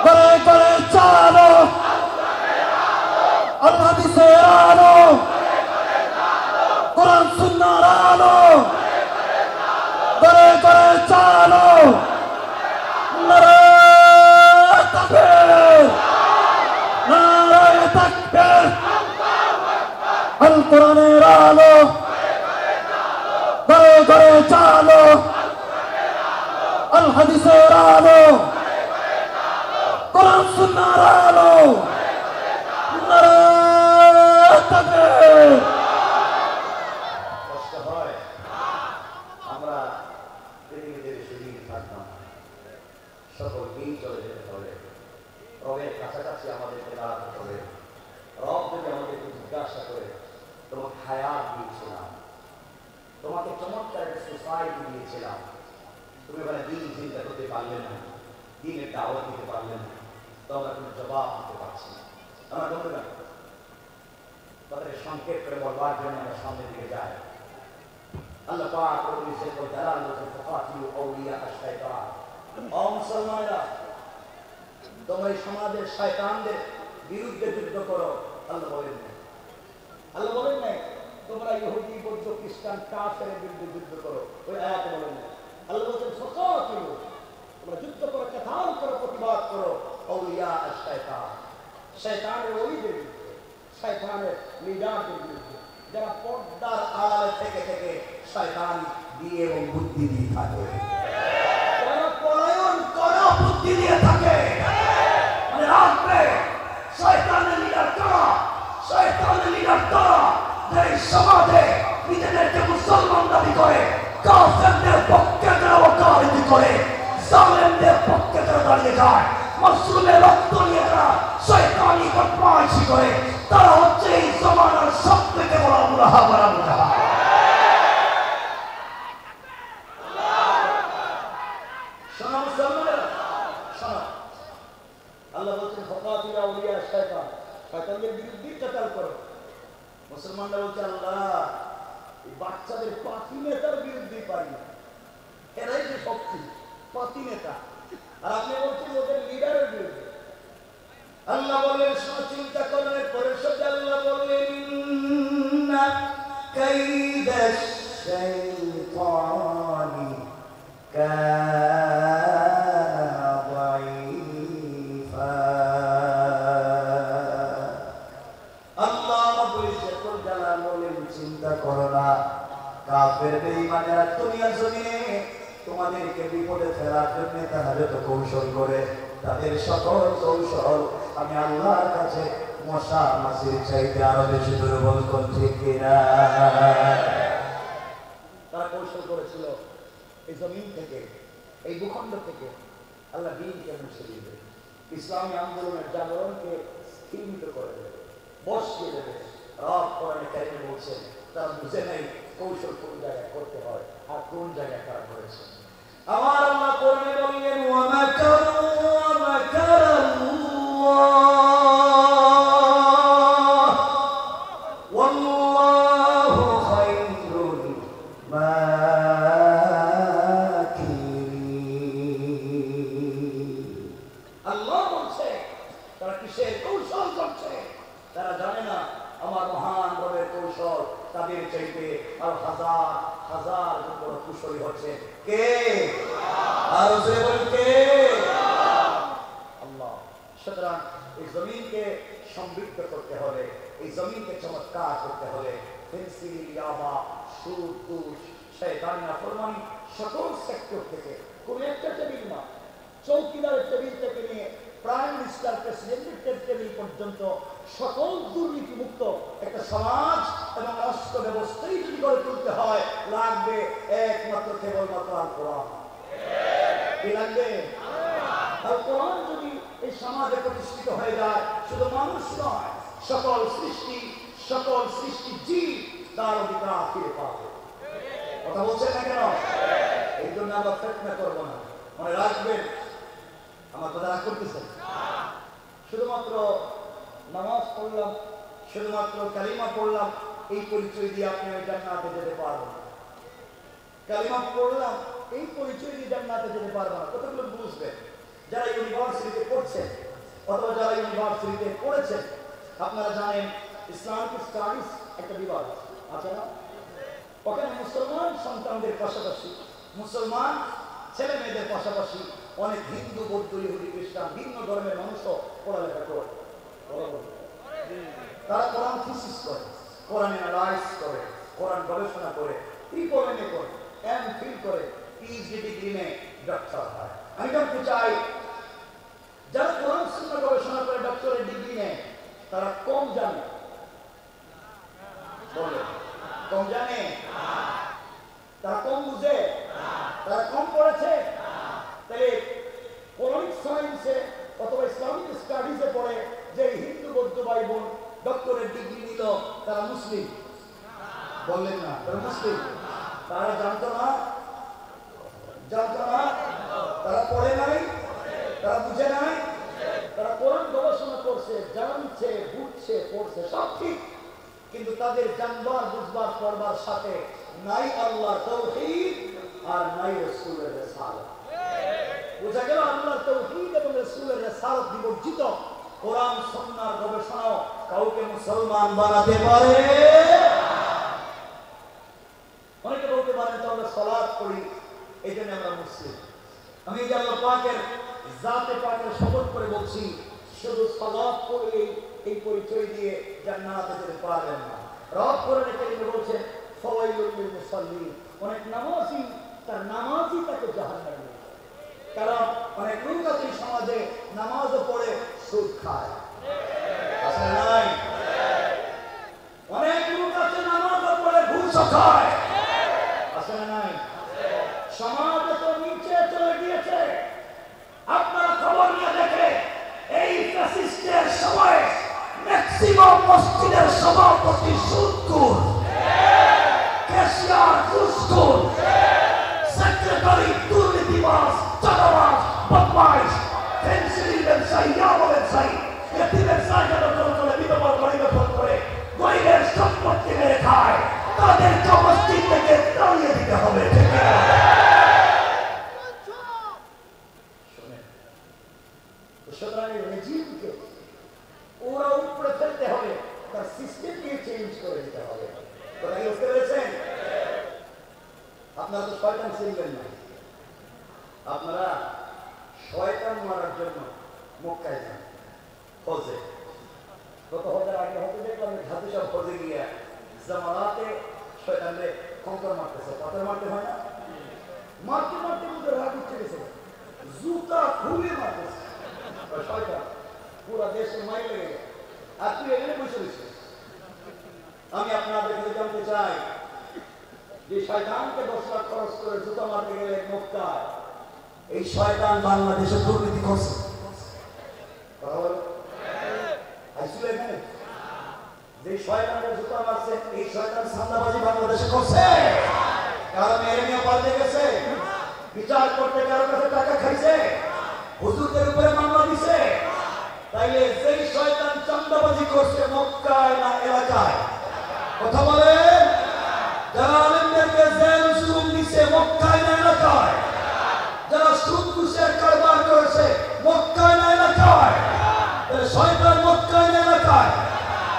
করে করে চালো, আল হাদিসের আলো, কোরআন সুন্নাহর আলো করে করে চালো। নারায়ে তাকবীর, নারায়ে তাকবীর, আল কোরআনের আলো করে করে চালো, আল হাদিসের আলো, কোরআন সুন্নাহর আলো। নারায়ে তাকবীর। কষ্ট হয়, আমরা পৃথিবীতে সেদিন থাকতাম, সকল দিন চলে যেতে হবে, রবের কাছাকাছি আমাদেরকে দাঁড়াতে হবে। রব যদি আমাদেরকে জিজ্ঞাসা করে তোমাকে হায়াত দিয়েছিলাম, তোমাকে চমৎকার একটা সোসাইটি দিয়েছিলাম, তুমি ওখানে দিন চিন্তা করতে পারলে না, দিনের দাওয়াত দিতে পারলে না, তো আমরা কোনো জবাব দিতে পারছি না। আমরা বলতে পারি তাদের সংক্ষেপ করে বলবার জন্য আমরা সামনের দিকে যাই। আল্লাহ পাক বলেছেন ফাকাতিলু আউলিয়া আশ-শাইতান। ও মুসলমানেরা, তোমরা এই সমাজের শয়তানদের বিরুদ্ধে যুদ্ধ করো। আল্লাহ বলেন না, আল্লাহ বলেন নাই তোমরা ইহুদি বৌদ্ধ খ্রিস্টান কাফেরের বিরুদ্ধে যুদ্ধ করো, ওই আয়াতে বলেন না। আল্লাহ বলছেন ফাকাতিলু, তোমরা যুদ্ধ করো, কেতাল করো, প্রতিবাদ করো আউলিয়া আশ-শাইতান, শয়তানের ওলিদের বিরুদ্ধে, শয়তানের লিডারদের বিরুদ্ধে, যারা পর্দার আড়ালে থেকে থেকে শয়তান দিয়ে এবং বুদ্ধি দিয়ে থাকে, যারা পলায়ন করে বুদ্ধি দিয়ে থাকে। মানে রাখবে শয়তানের লিডার কারা? শয়তানের লিডার কারা? যে সমাজে নিজেদেরকে মুসলমান দাবি করে, কাফেরদের পক্ষে যারা ওকালতি করে, জালেমদের পক্ষে যারা দাঁড়িয়ে যায়, মাসুমের রক্ত নিয়ে যারা শয়তানি বদমাইশি করে, তারা হচ্ছে এই জমানার সব থেকে বড় মুনাফা বড় মুনাফা। শোনো মুসলমানেরা, শোনো, আল্লাহ বলছেন ফাকাতিলু আউলিয়া আশ-শাইতান, শয়তানদের বিরুদ্ধে কেতাল করো। মুসলমানরা বলছে আল্লাহ এই বাচ্চাদের পাতি নেতার বিরুদ্ধে পারি না, এরাই যে শক্তি, পাতি নেতা। আর আপনি বলছেন ওদের লিডারের বিরুদ্ধে। আল্লাহ বললেন শোনো, চিন্তা করার পরে সব আল্লাহ বললেন ইন্না কাইদাশ শাইতানি কানা দাঈফা। আল্লাহ রাব্বুল ইজ্জতুল জালাল বলেন চিন্তা করো না, কাফের বেঈমানেরা দুনিয়া জমিনে তোমাদেরকে বিপদে ফেলার জন্য তারা যত কৌশল করে, তাদের সকল কৌশল আমি আল্লাহর কাছে মশা মাছির চাইতে আরো বেশি দুর্বল করছি কিনা। তারা কৌশল করেছিল এই জমিন থেকে, এই ভূখণ্ড থেকে আল্লাহ দ্বীনকে মুছে দিবে, ইসলামী আন্দোলনের জাগরণকে স্থিমিত করে দেবে, বসিয়ে দেবে। রব কোরআনে কারিমে বলছেন তারা বুঝে নেই কৌশল কোন জায়গায় করতে হয় আর কোন জায়গায় তারা করেছে। আমার আল্লাহ কোরআনে বললেন ওয়া মাকারু ওয়া মাকারাল্লাহ ওয়াল্লাহু খায়রুল মাকিরিন। আল্লাহ বলছে তারা কিসের কৌশল করছে, তারা জানে না আমার মহান রবের কৌশল তাদের চাইতে আর হাজার হাজার বড় কুশলী হচ্ছে কে? আর সে বলেন কে? আল্লাহ। সুতরাং এই জমিনকে সমৃদ্ধ করতে হলে, এই জমিনকে চমৎকার করতে হলে ফেন্সিল, ইয়াবা, সুদ, ঘুষ, শয়তানি, নাফরমানি সকল সেক্টর থেকে, কোন একটা টেবিল না, চৌকিদারের টেবিল থেকে নিয়ে প্রাইম মিনিস্টার, প্রেসিডেন্টের টেবিল পর্যন্ত সকল দুর্নীতি মুক্ত একটা সমাজ এবং রাষ্ট্র ব্যবস্থাই যদি গড়ে তুলতে হয়, লাগবে একমাত্র কেবলমাত্র আল কোরআন। কি লাগবে? আল কোরআন যদি এই সমাজে প্রতিষ্ঠিত হয়ে যায়, শুধু মানুষ নয়, সকল সৃষ্টি জীব তার অধিকার ফিরে পাবে। কথা বলছেন না কেন? এই জন্য আমরা ফিতনা করবো না। মনে রাখবেন, আমার কথা রাগ করতেছেন? শুধুমাত্র নামাজ পড়লাম, শুধুমাত্র কালিমা পড়লাম, এই পরিচয় দিয়ে আপনি ওই জান্নাতে যেতে পারবেন না। কালিমা পড়লাম, এই পরিচয় দিয়ে জান্নাতে যেতে পারবেন না। কতগুলো বুঝবেন? যারা ইউনিভার্সিটিতে পড়ছেন অথবা যারা ইউনিভার্সিটিতে পড়েছেন, আপনারা জানেন ইসলামিক স্টাডিজ একটা বিভাগ আছে না? ওখানে মুসলমান সন্তানদের পাশাপাশি, মুসলমান ছেলে মেয়েদের পাশাপাশি অনেক হিন্দু, বৌদ্ধ, ইহুদি, খ্রিস্টান, ভিন্ন ধর্মের মানুষও পড়ালেখা করে। তারা কোরআন থিসিস করে, কোরআন অ্যানালাইজ করে, কোরআন গবেষণা করে, ট্রিপল এমএ করে, এমফিল করে, পিএইচডি ডিগ্রি নিয়ে ডক্টর হয়। আমি জানতে চাই, যারা কোরআন সুন্নাহ গবেষণা করে ডক্টরের ডিগ্রি নেয়, তারা কম জানে? বলে কম জানে? তারা কম বুঝে? তারা কম পড়েছে? তাহলে কোরআনিক সায়েন্সে অথবা ইসলামিক স্টাডিজে পড়ে যে হিন্দু, বৌদ্ধ ভাই বোন ডক্টরের ডিগ্রি নিল, তারা মুসলিম? বললেন না? তারা মুসলিম? তারা জানতো না? তারা পড়ে নাই? তারা বুঝে নাই? তারা কোরআন গবেষণা করছে, জানছে, বুঝছে, পড়ছে, সব ঠিক, কিন্তু তাদের জানবার, বুঝবার, পড়বার সাথে নাই আল্লাহর তাওহীদ আর নাই রাসূলের রিসালাত। বুঝা গেল? আল্লাহর তাওহীদ এবং রাসূলের রিসালাত বিবর্জিত কোরআন সুন্নাহর গবেষণা কাউকে মুসলমান বানাতে পারে? অনেকে বলতে পারেন তো আমরা সালাত পড়ি, এই জন্য আমরা মুসলিম। আমি যে আল্লাহ পাকের জাতে পাকের শপথ করে বলছি, শুধু সালাত পড়লে এই পরিচয় দিয়ে জান্নাতে যেতে পারবেন না। রব কোরআনে কারীমে বলছেন ফাওয়াইলুল লিল মুসাল্লিন, অনেক নামাজি তার নামাজই তাকে জাহান্নামে নিয়ে যাবে। কারণ অনেক লোক আছে সমাজে নামাজও পড়ে সুদ খায়, আছে না নাই? অনেক লোক আছে নামাজও পড়ে ঘুষও খায়, আছে না নাই? সমাজ তো নিচে চলে গিয়েছে। আপনারা খবর নিয়ে দেখে এই ফ্যাসিস্টের সময় ম্যাক্সিমাম মসজিদের সভাপতি সুদখোর, ক্যাশিয়ার ঘুষখোর, সেক্রেটারি দুর্নীতিবাজ, চাঁদাবাজ, বদমাইশ, ফেন্সিল ব্যবসায়ী, ইয়াবা ব্যবসায়ী, এতিমের জায়গা দখল করে, বিধবা গরিব দখল করে, গরিবের সম্পত্তি মেরে খায়, তাদেরকে মসজিদ থেকে তাড়িয়ে দিতে হবে। ঠিক আছে? সুতরাং রেজিমকে ওরা উপরে ফেলতে হবে, তার সিস্টেমকে চেঞ্জ করে দিতে হবে। কথা কি বুঝতে পেরেছেন? আপনারা তো শয়তান চিনবেন না। আপনারা শয়তান মারার জন্য মক্কায় যান, হজে। গত হজের আগে হতে দেখলাম ঘাটে সব হজে গিয়ে জামারাতে শয়তানরে কঙ্কর মারতেছে, পাথর মারতে হয় না? মারতে মারতে মধ্যে রাগ উঠে গেছে, জুতা খুলে মারতেছে শয়তান, পুরা দেশে মাইল লেগে গেছে। আর তুই এখানে বসে রয়েছিস। আমি আপনাদের কাছে জানতে চাই, যে শয়তানকে 10 লাখ খরচ করে জুতা মারতে গেলে মক্কায়, এই শয়তান বাংলাদেশে দুর্নীতি করছে। কথা বলো, আইছিল এখানে? যে শয়তানের জুতা মারছে, এই শয়তান সান্দাবাজি বাংলাদেশে করছে। কারণ এরিয়া পাল্টে গেছে, বিচার করতে কারো কাছে টাকা খাইছে, হুজুরদের উপরে মামলা দিছে। তাইলে যেই শয়তান চাঁদাবাজি করছে মক্কায় না এলাকায়? কথা বলেন। যারা আলেমদেরকে জেল জুলুম দিছে মক্কায় না এলাকায়? যারা সুদ ঘুষের কারবার করেছে মক্কায় না এলাকায়? শয়তান মক্কায় না এলাকায়?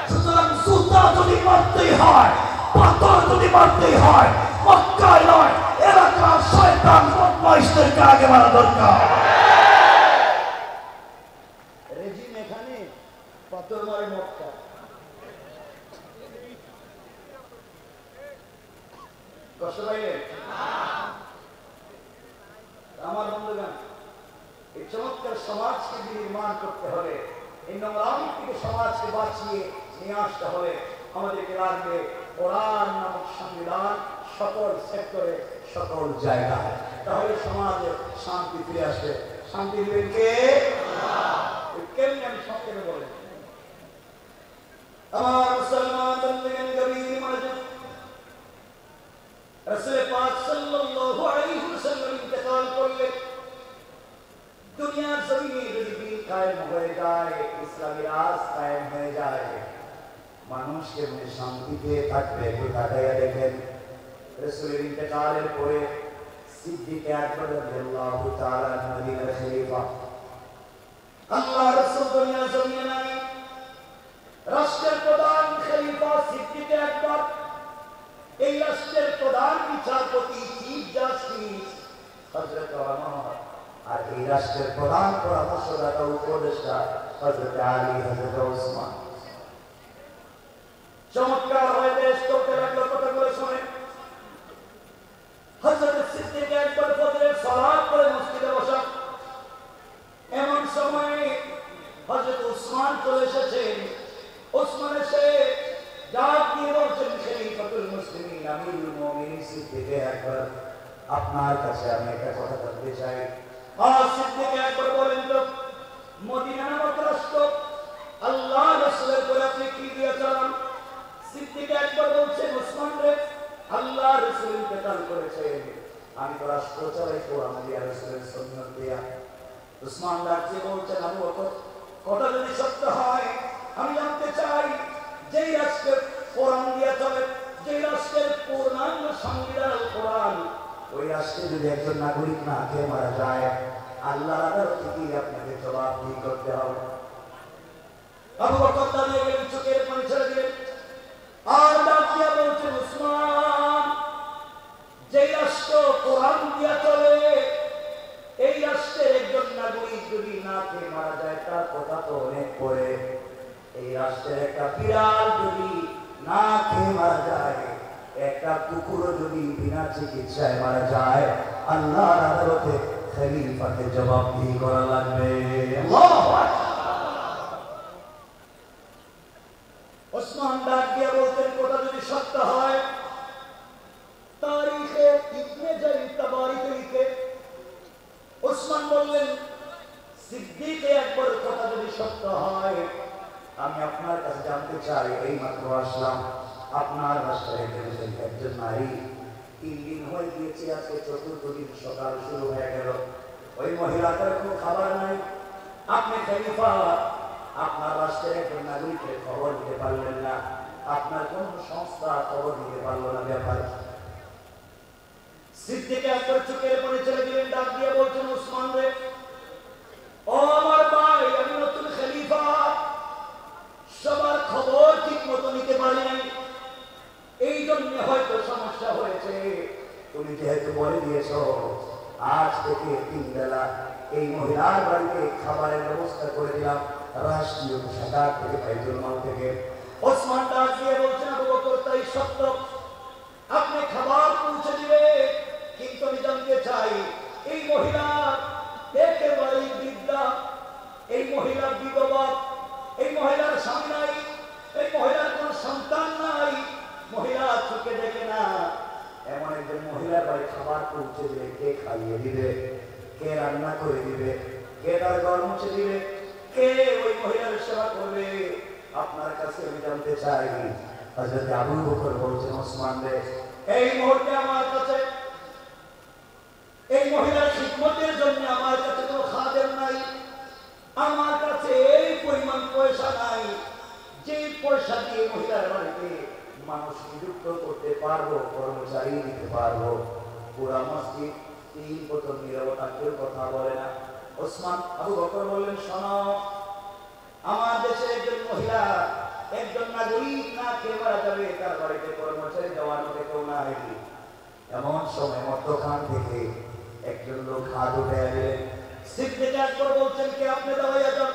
সুতরাং জুতা যদি মারতেই হয়, পাথর যদি মারতেই হয়, মক্কায় নয় এলাকার শয়তান বদমাইশদেরকে আগে মারা দরকার। কষ্ট পাইলেন? আমার বন্ধুগণ, এই চমৎকার সমাজকে নির্মাণ করতে হবে, এই নোংরামি থেকে সমাজকে বাঁচিয়ে নিয়ে আসতে হবে। আমাদেরকে লাগবে কোরআন নামক সংবিধান সকল সেক্টরে সকল জায়গায়, তাহলে সমাজে শান্তি ফিরে আসবে। শান্তি দিবেন কে? কেমনি আমি সবকে বলেন। আমার মুসলমান বন্ধুগণ, গভীর মনোযোগ। রাসূল পাক সাল্লাল্লাহু আলাইহি ওয়াসাল্লাম ইন্তেকাল করলেন। দুনিয়ার জমিনে যদি দিন কায়েম হয়ে যায়, ইসলামী রাজ কায়েম হয়ে যায়, মানুষ কেমন শান্তিতে থাকবে একটু তাকাইয়া দেখেন। রাসূলের ইন্তেকালের পরে সিদ্দিক আকবর রাদিয়াল্লাহু তাআলা মদিনার খলিফা, আল্লাহ রাসূল দুনিয়ার জমিনে নাই, রাষ্ট্রের প্রধান খলিফা সিদ্দিক আকবর, এই রাষ্ট্রের প্রধান বিচারপতি চিফ জাস্টিস হযরত ওমর, আর এই রাষ্ট্রের প্রধান পরামর্শদাতা উপদেষ্টা হযরত আলী, হযরত ওসমান। চমৎকার হয়ে দেশ চলতে লাগলো। কথাগুলো শোনেন। হযরত সিদ্দিক আকবর ফজরের সালাত পড়ে মসজিদে বসা, এমন সময়ে হযরত ওসমান চলে এসেছেন। ওসমান এসে ডাক দিয়ে বলছেন, খলিফাতুল মুসলিমিন আমিরুল মুমিনিন সিদ্দিক আকবর, আপনার কাছে আমি একটা কথা বলতে চাই। সিদ্দিক আকবর বলেন, তো মদিনা নামক রাষ্ট্র আল্লাহ রাসূলের পরে আপনি কি দিয়ে চালান? সিদ্দিক আকবর বলছেন, ওসমান রে, আল্লাহ রাসূল ইন্তেকাল করেছেন, আমি তো রাষ্ট্র চালাই কোরআন দিয়া, রাসূলের সুন্নাত দিয়া। ওসমান ডাকছে বলছেন, আবু বকর, কথা যদি সত্য হয় আমি জানতে চাই, যেই রাষ্ট্রের কোরআন দিয়া চলে, যেই রাষ্ট্রের পূর্ণাঙ্গ সংবিধান কোরআন, ওই রাষ্ট্রে যদি একজন নাগরিক না খেয়ে মারা যায়, আল্লাহর আদালতে কি আপনাকে জবাবদিহি করতে হবে? আবু বকর দাঁড়িয়ে গেলেন, চোখের পানি ছেড়ে দিলেন, আর ডাক দিয়া বলছেন, ওসমান, যেই রাষ্ট্র কোরআন দিয়া চলে, এই রাষ্ট্রের একজন নাগরিক যদি না খেয়ে মারা যায়, তার কথা তো অনেক পরে। এই রাষ্ট্রের একটা বিড়াল যদি না খেয়ে মারা যায়, একটা কুকুরও যদি বিনা চিকিৎসায় মারা যায়, আল্লাহর আদালতে খলিফাকে জবাবদিহি করা লাগবে। আল্লাহু আকবার। ওসমান ডাক দিয়ে বলতেন, কথা যদি সত্য হয়, তারিখে ইবনে জারীর তাবারিতে লিখে ওসমান বললেন, সিদ্দিক আকবর কথা যদি সত্য হয়, আমি আপনার কাছে জানতে চাই, এই মাত্র আসলাম, আপনার রাষ্ট্রের একজন নারী 3 দিন হয়ে গিয়েছে, আজকে 4th দিন সকাল শুরু হয়ে গেল, ওই মহিলাটার কোনো খাবার নাই, আপনি খলিফা, আপনার রাষ্ট্রের একজন নাগরিকের খবর দিতে পারলেন না, আপনার কোন সংস্থা খবর দিতে পারলো না ব্যাপারে। সিদ্দিক আকবর চোখের পানি ছেড়ে দিলেন, ডাক দিয়ে বলছেন, ওসমান রে, ও আমার ভাই, আমি নতুন খলিফা, সবার খবর ঠিক মতো নিতে পারি নাই, এই জন্য হয়তো সমস্যা হয়েছে। তুমি যেহেতু বলে দিয়েছ, আজ থেকে 3 বেলা এই মহিলার বাড়িতে খাবারের ব্যবস্থা করে দিলাম, রাষ্ট্রীয় কোষাগার থেকে, বাইতুল মাল থেকে। ওসমান ডাক দিয়ে বলছেন, আবু বকর, তাই সত্য, আপনি খাবার পৌঁছে দিবে, কিন্তু আমি জানতে চাই, এই মহিলা একেবারে বৃদ্ধা, এই মহিলা বিধবা, এই মহিলার স্বামী নাই, এই মহিলার কোন সন্তান নাই, মহিলা চোখে দেখে না, এমন একজন মহিলার বাড়ি খাবার পৌঁছে দিলে কে খাইয়ে দিবে, কে রান্না করে দিবে, কে তার ঘর মুছে দিবে, কে ওই মহিলার সেবা করবে? আপনার কাছে আমি জানতে চাই। হযরত আবু বকর বলছেন, ওসমান রে, এই মুহূর্তে আমার কাছে এই মহিলার খিদমতের জন্য আমার কাছে কোনো খাদেম নাই, আমার কাছে এই পরিমাণ পয়সা নাই, যে পয়সা দিয়ে মহিলার বাড়িতে মানুষ নিযুক্ত করতে পারবো, কর্মচারী দিতে পারবো। পুরা মসজিদ 3 বছর নীরবতা, কেউ কথা বলে না। ওসমান, আবু বকর বললেন, শোনো, আমার দেশের একজন মহিলা, একজন নাগরিক না খেয়ে মারা যাবে, তার বাড়িতে কর্মচারী দেওয়ার মতো কেউ না হয়নি। এমন সময় মধ্যখান থেকে একজন লোক হাত উঠে এলেন। সিদ্দিক আকবর বলছেন, কে আপনি? দাঁড়িয়ে যান।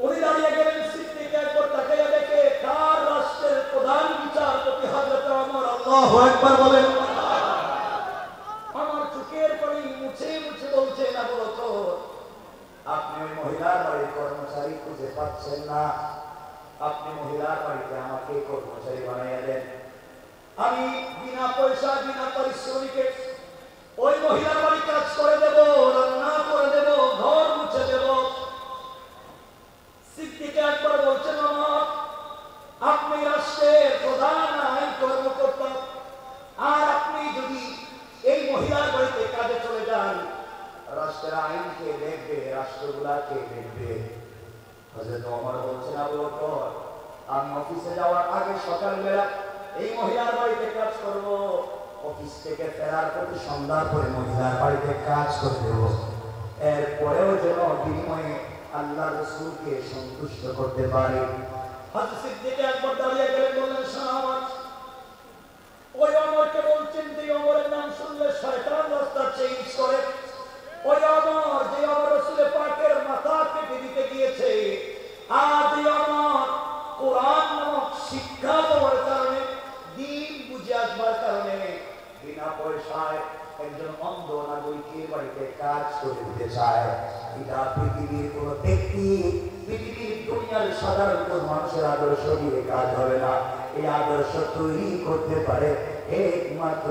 উনি দাঁড়িয়ে গেলেন। সিদ্দিক আকবর তাকাইয়া দেখে, কার রাষ্ট্রের প্রধান বিচারপতি হযরত ওমর, আল্লাহু আকবার বলেন। আমার চোখের পানি মুছে মুছে বলছেন, আবু বকর, আপনি ওই মহিলার বাড়ির কর্মচারী খুঁজে পাচ্ছেন না, আপনি মহিলার বাড়িতে আমাকে কর্মচারী বানাইয়া দেন। আমি বিনা পয়সা বিনা পারিশ্রমিকে ওই মহিলার বাড়ি কাজ করে দেব, রান্না করে দেব, ঘর মুছে দেব। সিদ্দিক একবার বলছেন, ওমর, আপনি রাষ্ট্রের প্রধান আইন কর্মকর্তা, আর আপনি যদি এই মহিলার বাড়িতে কাজে চলে যান, রাষ্ট্রের আইনকে দেখবে, রাষ্ট্রগুলাকে দেখবে। হযরত ওমর বলছেন, আবু বকর, আমি অফিসে যাওয়ার আগে সকালবেলা এই মহিলার বাড়িতে কাজ করব, অফিস থেকে ফেরার প্রতি সন্ধ্যার পরে মহিলার বাড়িতে কাজ করে দেব। এরপরেও যেন বিনিময়ে আল্লাহ রাসূলকে সন্তুষ্ট করতে পারি। হযরত সিদ্দিক একবার দাঁড়িয়ে গেলেন, বললেন, শোনো, ওই ওমরকে বলছেন যে ওমরের নাম শুনলে শয়তান রাস্তা চেঞ্জ করে। ওই ওমর যে ওমর রাসূল পাকের মাথা কেটে দিতে গিয়েছে, আর যে ওমর কোরআন নামক শিক্ষা দেওয়ার কারণে, দ্বীন বুঝে আসবার কারণে বিনা পয়সায় একজন অন্ধ নাগরিকের বাড়িতে কাজ করে দিতে চায়, এটা পৃথিবীর কোন ব্যক্তি, পৃথিবীর দুনিয়ার সাধারণ কোন মানুষের আদর্শ দিয়ে কাজ হবে না। এই আদর্শ তৈরি করতে পারে একমাত্র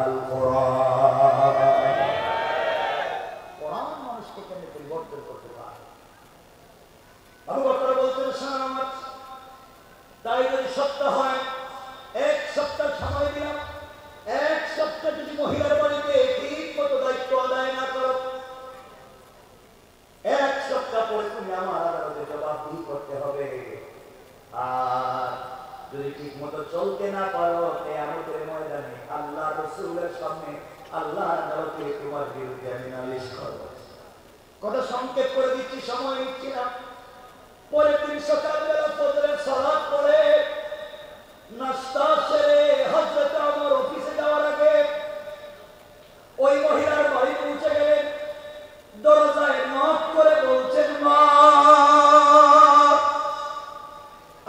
আল কোরআন। কোরআন মানুষকে কেমনে পরিবর্তন করতে পারে। আবু বকর বলতেন, শোনো, তাই যদি সত্য হয়, এক সপ্তাহ সময় দিলাম, এক সপ্তাহ যদি মহিলার বাড়িতে ঠিক মতো দায়িত্ব আদায় না করো, এক সপ্তাহ পরে তুমি আমার আদালতে জবাবদিহি করতে হবে। আর যদি ঠিক মতো চলতে না পারো, কিয়ামতের ময়দানে আল্লাহ রাসূলের সামনে আল্লাহর আদালতে তোমার বিরুদ্ধে আমি নালিশ করব। কথা সংক্ষেপ করে দিচ্ছি, সময় নিচ্ছি না। পরের দিন সকালবেলা ফজরের সালাত পড়ে নাস্তা সেরে হযরত ওমর অফিসে যাওয়ার আগে ওই মহিলার বাড়ি পৌঁছে গেলেন। দরজায় নক করে বলছেন, মা,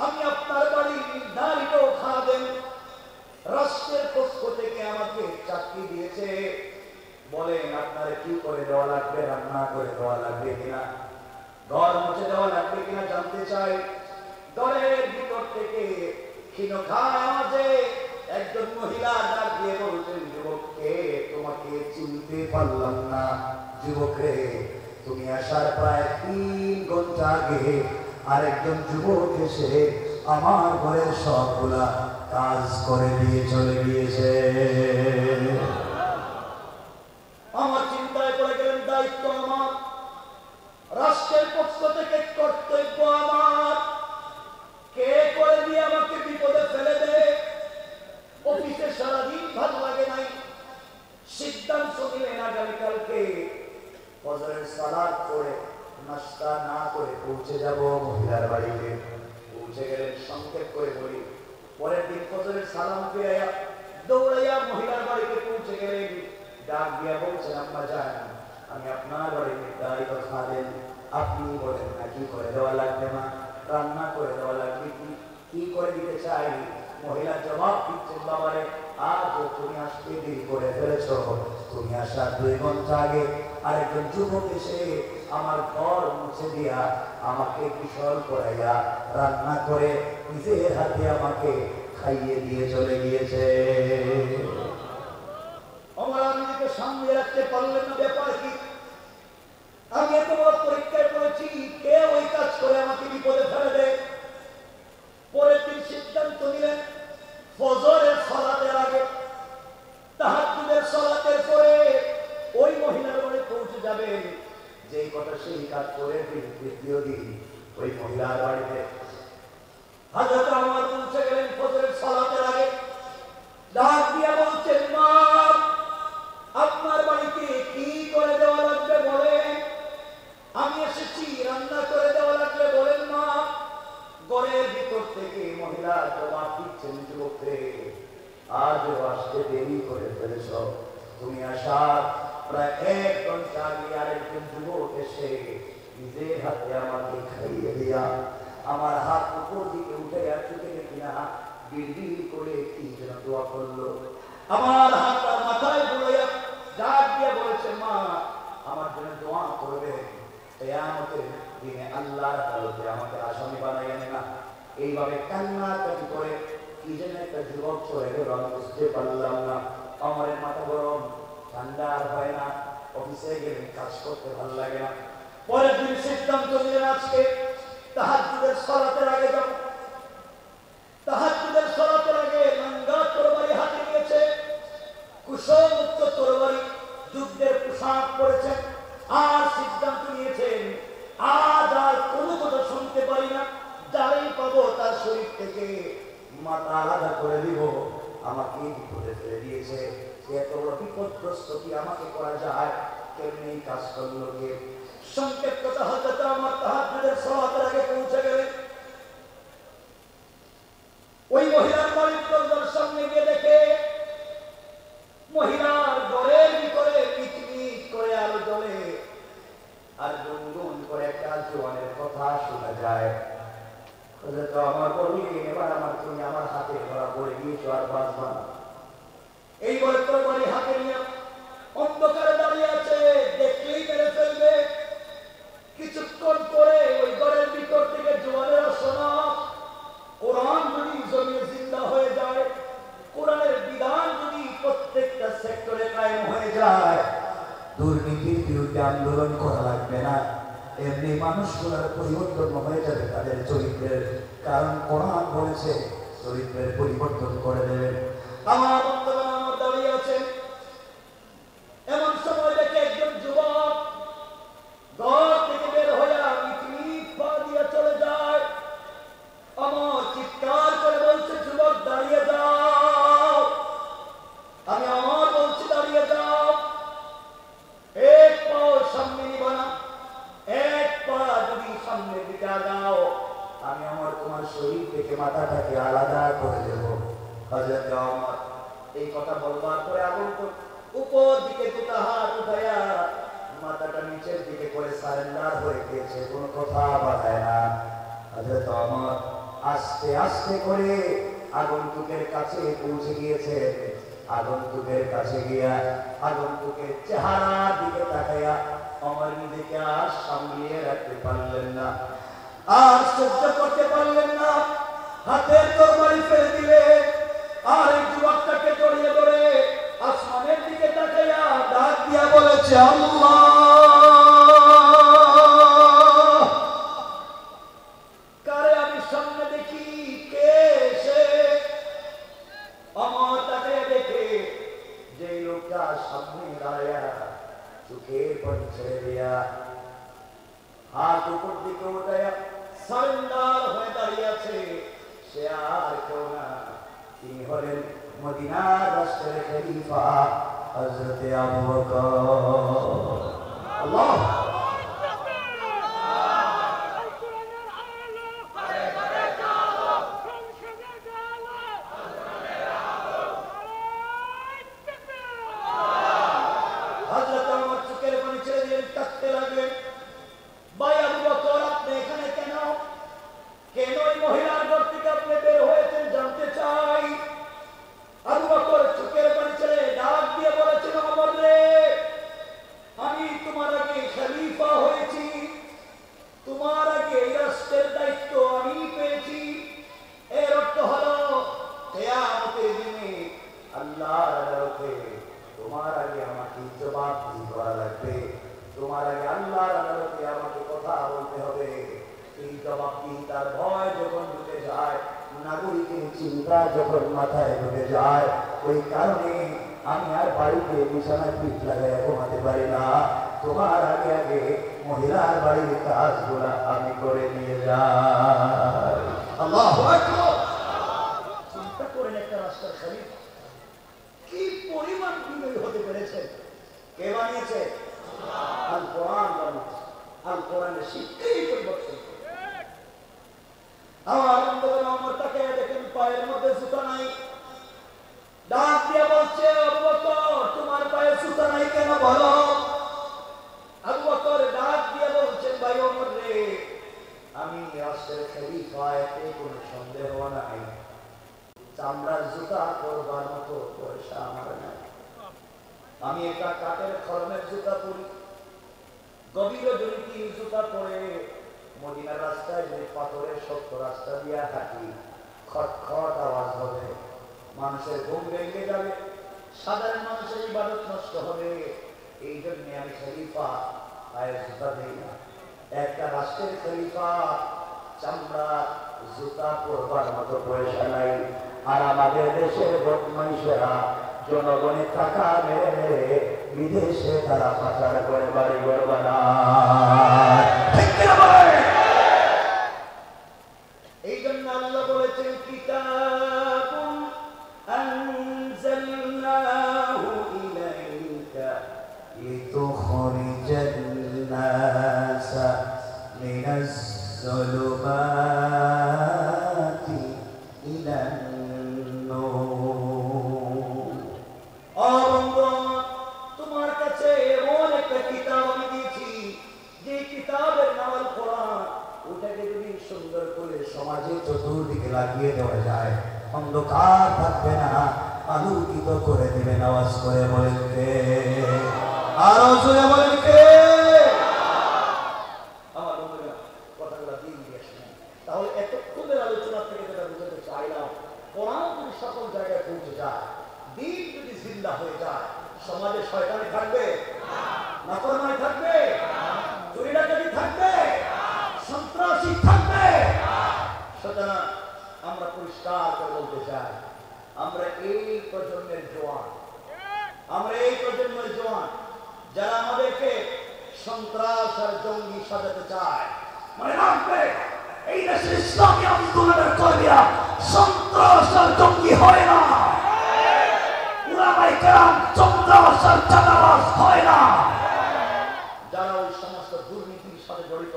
আমি আপনার বাড়ি নির্ধারিত খাদেম, রাষ্ট্রের পক্ষ থেকে আমাকে চাকরি দিয়েছে, বলেন আপনার কি করে দেওয়া লাগবে, রান্না করে দেওয়া লাগবে কিনা, ঘর মুছে দেওয়া লাগবে কিনা জানতে চাই। ঘরের ভিতর থেকে ক্ষীণকায় আওয়াজে একজন মহিলা ডাক দিয়ে বলছেন, যুবককে তোমাকে চিনতে পারলাম না। যুবক রে, তুমি আসার প্রায় 3 ঘন্টা আগে আরেকজন যুবক এসে আমার ঘরের সবগুলা কাজ করে দিয়ে চলে গিয়েছে। আমার চিন্তায় পড়ে গেলেন, দায়িত্ব আমার, রাষ্ট্রের পক্ষ থেকে কর্তব্য আমার, কে করে দিয়ে আমাকে বিপদে ফেলে দে। অফিসে সারাদিন ভালো লাগে নাই, সিদ্ধান্ত নিলেন আগামীকালকে ফজরের সালাত পড়ে নাস্তা না করে পৌঁছে যাব মহিলার বাড়িতে। পৌঁছে গেলেন, সংক্ষেপ করে বলি, পরের দিন ফজরের সালাম ফিরাইয়া দৌড়াইয়া মহিলার বাড়িতে পৌঁছে গেলেন। ডাক দিয়া বলছেন, আম্মা জান, আমি আপনার বাড়ির নির্ধারিত খাদেম, আপনি বলেন না কি করে দেওয়া লাগবে, মা, রান্না করে দেওয়া লাগবে কি করে দিতে চাই। মহিলা জবাব দিচ্ছেন, বাবারে, আজ তুমি আসতে দেরি করে ফেলেছ, তুমি আসার 2 ঘন্টা আগে আরেকজন যুবক এসে আমার ঘর মুছে দিয়া আমাকে কিশোর করাইয়া রান্না করে নিজের হাতে আমাকে খাইয়ে দিয়ে চলে গিয়েছে। আমার নিজেকে সামনে রাখতে পারলেন না, ব্যাপার কি? আমি এত বড় পরীক্ষায় পড়েছি, কে ওই কাজ করে আমাকে বিপদে ফেলে দেয়। পরের দিন সিদ্ধান্ত নিলেন, ফজরের সালাতের আগে, তাহাজ্জুদের সালাতের পরে ওই মহিলার বাড়ি পৌঁছে যাবেন। যেই কথা সেই কাজ করে দ্বিতীয় দিন ওই মহিলার বাড়িতে হযরত ওমর পৌঁছে গেলেন ফজরের সালাতের আগে। ডাক দিয়া বলছেন, মা, আপনার বাড়িতে কি করে দেওয়া লাগবে বলেন, আমি এসেছি, রান্না করে দেওয়া লাগবে বলেন, মা। ঘরের ভিতর থেকে মহিলা জবাব দিচ্ছেন, যুবকরে, আজও আসতে দেরি করে ফেলেছ, তুমি আসার প্রায় 1 ঘন্টা আগে আরেকজন যুবক এসে নিজের হাতে আমাকে খাইয়ে দিয়া আমার হাত উপর দিকে উঠে চোখে দেখি না গিরগির করে কি যেন দোয়া করলো। আমার হাতটা মাথায় বুলাইয়া ডাক দিয়ে বলেছে, মা আমার জন্য দোয়া করবে, কিয়ামতের দিনে আল্লাহর আদালতে আমাকে আসামি বানাইয়া না। এইভাবে কান্নাকাটি করে কি যেন একটা যুবক চলে গেল, আমি বুঝতে পারলাম না। আমার মাথা গরম, ঠান্ডা আর হয় না, অফিসে গেলে কাজ করতে ভালো লাগে না। পরের দিন সিদ্ধান্ত নিলেন আজকে তাহাজ্জুদের সালাতের আগে যাব। তাহাজ্জুদের সালাতের আগে নাঙ্গা তরবারি হাতে নিয়েছে, কুশলযুক্ত তরবারি, যুদ্ধের পোশাক পরেছেন, আর সিদ্ধান্ত নিয়েছেন আজ আর কোনো কথা শুনতে পারি না, যারাই পাবো তার শরীর থেকে মাথা আলাদা করে দিব। আমাকে বিপদে ফেলে দিয়েছে, এত বড় বিপদগ্রস্ত কি আমাকে করা যায়? কেমনি কাজ করলো কে? সংক্ষেপ কথা, হযরত আমার তাহাজ্জুদের সালাতের আগে পৌঁছে গেলেন। ওই মহিলার বাড়ির দরজার সামনে গিয়ে দেখে মহিলার ঘরের ভিতরে পিটপিট করে আলো জ্বলে, আর গুনগুন করে একটা জোয়ানের কথা শোনা যায়। হযরত আমার বললেন, এবার আমার তুমি আমার হাতে ধরা পড়ে গিয়েছো, আর বাঁচবা না। এই বলে তরবারি হাতে নিয়ে অন্ধকারে দাঁড়িয়ে আছে, দেখলেই মেরে ফেলবে। কিছুক্ষণ পরে ওই ঘরের ভিতর থেকে জোয়ানেরা শোনা, কোরআন যদি জমিয়ে জিন্দা হয়ে যায়, কোরআনের বিধান যদি প্রত্যেকটা সেক্টরে কায়েম হয়ে যায়, দুর্নীতির বিরুদ্ধে আন্দোলন করা লাগবে না, এমনি মানুষগুলোর পরিবর্তন হয়ে যাবে তাদের চরিত্রের। কারণ কোরআন বলেছে চরিত্রের পরিবর্তন করে দেবেন। আমার বন্ধুরা আমার দাঁড়িয়ে আছেন, এমন সময় দেখে একজন যুবক ঘর থেকে বের হয়ে মিটমিট পা দিয়ে চলে যায়। আমার চিৎকার করে বলছে, যুবক দাঁড়িয়ে যাও। আমি আমার বলছি দাঁড়িয়ে যাও। এক পাও সামনে নিবা না, এক পা যদি সামনের দিকে আগাও, আমি আমার তোমার শরীর থেকে মাথাটাকে আলাদা করে দেব। হযরত ওমর এই কথা বলবার পরে আগন্তুক উপর দিকে দুটা হাত উঠায়া মাথাটা নিচের দিকে করে সারেন্ডার হয়ে গিয়েছে, কোনো কথা বাড়ায় না। হযরত ওমর আস্তে আস্তে করে আগন্তুকের কাছে পৌঁছে গিয়েছে। আগন্তুকের কাছে গিয়া আগন্তুকের চেহারার দিকে তাকাইয়া ওমর নিজেকে আর সামলিয়ে রাখতে পারলেন না, আর সহ্য করতে পারলেন না। হাতের তরবারি ফেলে দিলে, আর এই যুবকটাকে জড়িয়ে ধরে আসমানের দিকে তাকাইয়া ডাক দিয়া বলেছে, আল্লাহ, কারে আমি সামনে দেখি, কে সে? আমার তাকাইয়া দেখে যে লোকটা সামনে দাঁড়াইয়া চোখের পানি ছেড়ে দিয়া হাত উপর দিকে উঠাইয়া সারেন্ডার হয়ে দাঁড়িয়ে আছে, সে আর কেউ না, তিনি হলেন মদিনার রাষ্ট্রের খলিফা হযরত আবু বকর। আল্লাহ হযরত ওমর চোখের পানি ছেড়ে দিয়ে কাঁদতে লাগলেন, ভাই আবু বকর, আপনি এখানে কেন? কেন এই মহিলার ঘর থেকে আপনি বের হয়েছেন জানতে চাই। আবু বকর চোখের পানি ছেড়ে ডাক দিয়ে বলেছেন, ওমর রে, আমি তোমার আগে খলিফা হয়েছি, তোমার আগে এই রাষ্ট্রের দায়িত্ব আমি পেয়েছি। এর অর্থ হলো কিয়ামতের দিনে আল্লাহর আদালতে তোমার আগে আমাকে জবাবদিহি করা লাগবে, তোমার আগে আল্লাহর আদালতে আমাকে কথা বলতে হবে। এই জবাবদিহিতার ভয় যখন ঢুকে যায়, নাগরিকের চিন্তা যখন মাথায় ঢুকে যায়, ওই কারণে আমি আর বাড়িতে বিছানায় পিঠ লাগাই ঘুমাতে পারি না। তোমার আগে আগে মহিলার বাড়ির কাজগুলা আমি করে নিয়ে যাই। আল্লাহু আকবার। চিন্তা করেন, একটা রাষ্ট্রের খলিফা কি পরিমাণ বিনয়ী হতে পেরেছে। কে বানিয়েছে? আল কোরআন বানিয়েছে। আল কোরআনের শিক্ষাই পরিবর্তন। আমার বন্ধুগণ, আমার তাকে দেখেন পায়ের মধ্যে জুতা নাই, ডাক দিয়ে বলছে, আবু বকর, তোমার পায়ে জুতা নাই কেন বলো? আবু বকর ডাক দিয়ে বলছেন, ভাই ওমর রে, আমি রাষ্ট্রের খলিফা, এতে কোনো সন্দেহ নাই, আমার নাই। আমি একটা কাঠের খড়মের জুতা পরি, গভীর জড়িতি জুতা পরে মদিনার রাস্তায় যে পাথরের শক্ত রাস্তা দিয়ে হাঁটি, খটখট আওয়াজ হবে, মানুষের ঘুম ভেঙে যাবে, সাধারণ মানুষের ইবাদত নষ্ট হবে। এই জন্য আমি খলিফা পায়ের জুতা দেই না। একটা রাষ্ট্রের খলিফা চামড়া জুতা পরবার মতো পয়সা নাই, আর আমাদের দেশের বদমাইশেরা জনগণের টাকা মেরে বিদেশে তারা পাচার করে বাড়ি ঘর বানায়। এই জন্য আল্লাহ বলেছেন কিতাবুন আনজালনাহু ইলাইকা লিতুখরিজান নাসা মিনাজ যুলুমাতি ইলান নূর। তোমার কাছে এমন একটা কিতাব আমি দিয়েছি, যে কিতাবের নাম আল কোরআন। ওটাকে যদি সুন্দর করে সমাজে চতুর্দিকে লাগিয়ে দেওয়া যায়, অন্ধকার থাকবে না, আলোকিত করে দেবে। আওয়াজ করে বলেন কে? আরো জোরে বলেন কে? আমার বন্ধুরা কথাগুলো দিন দিয়ে শুনেন। তাহলে এতক্ষণের আলোচনা থেকে যেটা বুঝতে চাইলাম, কোরআন যদি সকল জায়গায় পৌঁছে যায়, দিন যদি জিন্দা হয়ে যায়, সমাজে শয়তানি থাকবে? নাফরমানি থাকবে? চুরি ডাকাতি থাকবে? সন্ত্রাসী থাকবে? সুতরাং আমরা পরিষ্কার করে বলতে চাই, আমরা এই প্রজন্মের জওয়ান, আমরা এই প্রজন্মের জওয়ান যারা আমাদেরকে সন্ত্রাস আর জঙ্গি সাজাতে চায়। মনে রাখবে, এই দেশের ইসলামী আন্দোলনের কর্মীরা সন্ত্রাস আর জঙ্গি হয় না, উলামায়ে কেরাম সন্ত্রাস আর চাঁদাবাজ হয় না। যারা ওই সমস্ত দুর্নীতির সাথে জড়িত,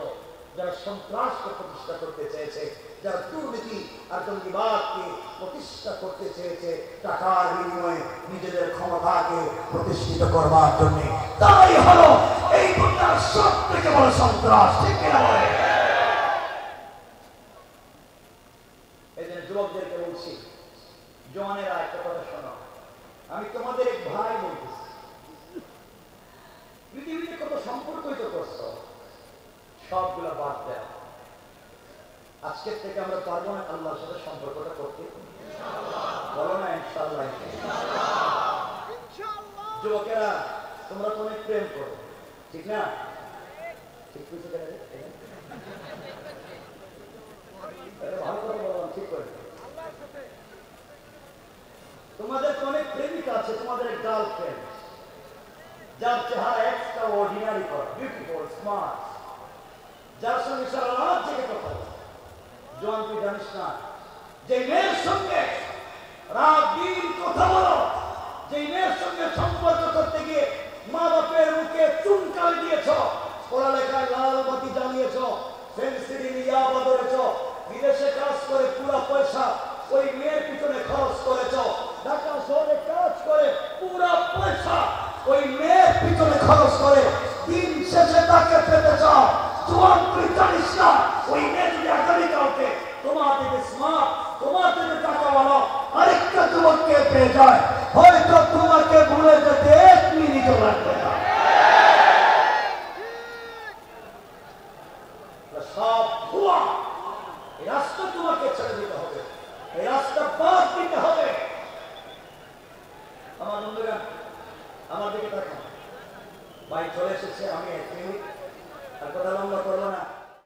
যারা সন্ত্রাসকে প্রতিষ্ঠা করতে চেয়েছে, যারা দুর্নীতি আর জঙ্গিবাদকে প্রতিষ্ঠা করতে চেয়েছে টাকার বিনিময়ে নিজেদের ক্ষমতাকে প্রতিষ্ঠিত করবার জন্য, তাই হলো এই দুনিয়ার সব থেকে বড় সন্ত্রাস। ঠিক কিনা বলে? এই জন্য যুবকদেরকে বলছি, জওয়ানেরা একটা কথা শোনো, আমি তোমাদের এক ভাই বলতেছি, পৃথিবীতে কত সম্পর্কই তো করছো, সবগুলো বাদ দেয়। আজকের থেকে আমরা পারবো না আল্লাহর সাথে সম্পর্কটা করতে? বলো না ইনশাআল্লাহ। যুবকেরা তোমরা তো অনেক প্রেম করো, ঠিক না? ঠিক বুঝতে পেরে ভালো কথা বললাম, ঠিক করে। তোমাদের তো অনেক প্রেমিকা আছে, তোমাদের এক গার্লফ্রেন্ড, যার চেহারা এক্সট্রা অর্ডিনারি, বিউটিফুল, স্মার্ট, যার সঙ্গে সারা রাত জেগে কথা বলে। জোয়ান, তুই জানিস না, যে মেয়ের সঙ্গে রাত দিন কথা বলো, যে মেয়ের সঙ্গে সম্পর্ক করতে গিয়ে মা বাপের মুখে চুনকাল দিয়েছ, পড়ালেখায় লাল বাতি জ্বালিয়েছ, ফেন্সিডিল ইয়াবা ধরেছ, বিদেশে কাজ করে পুরো পয়সা ওই মেয়ের পিছনে খরচ করেছ, ঢাকা শহরে কাজ করে পুরো পয়সা ওই মেয়ের পিছনে খরচ করে দিন শেষে তাকে পেতে চাও। জোয়ান, তুই জানিস না, ওই মেয়ে যদি আগামীকালকে তোমার থেকে স্মার্ট, তোমার থেকে টাকাওয়ালা আরেকটা যুবককে পেয়ে যায়, হয়তো তোমাকে ভুলে যেতে 1 মিনিটও লাগবে না। সব ভুয়া। এই রাস্তা তোমাকে ছেড়ে দিতে হবে, এই রাস্তা বাদ দিতে হবে। আমার বন্ধুরা, আমার দিকে তাকান, ভাই চলে এসেছে, আমি 1 মিনিট আর কথা লম্বা করবো না।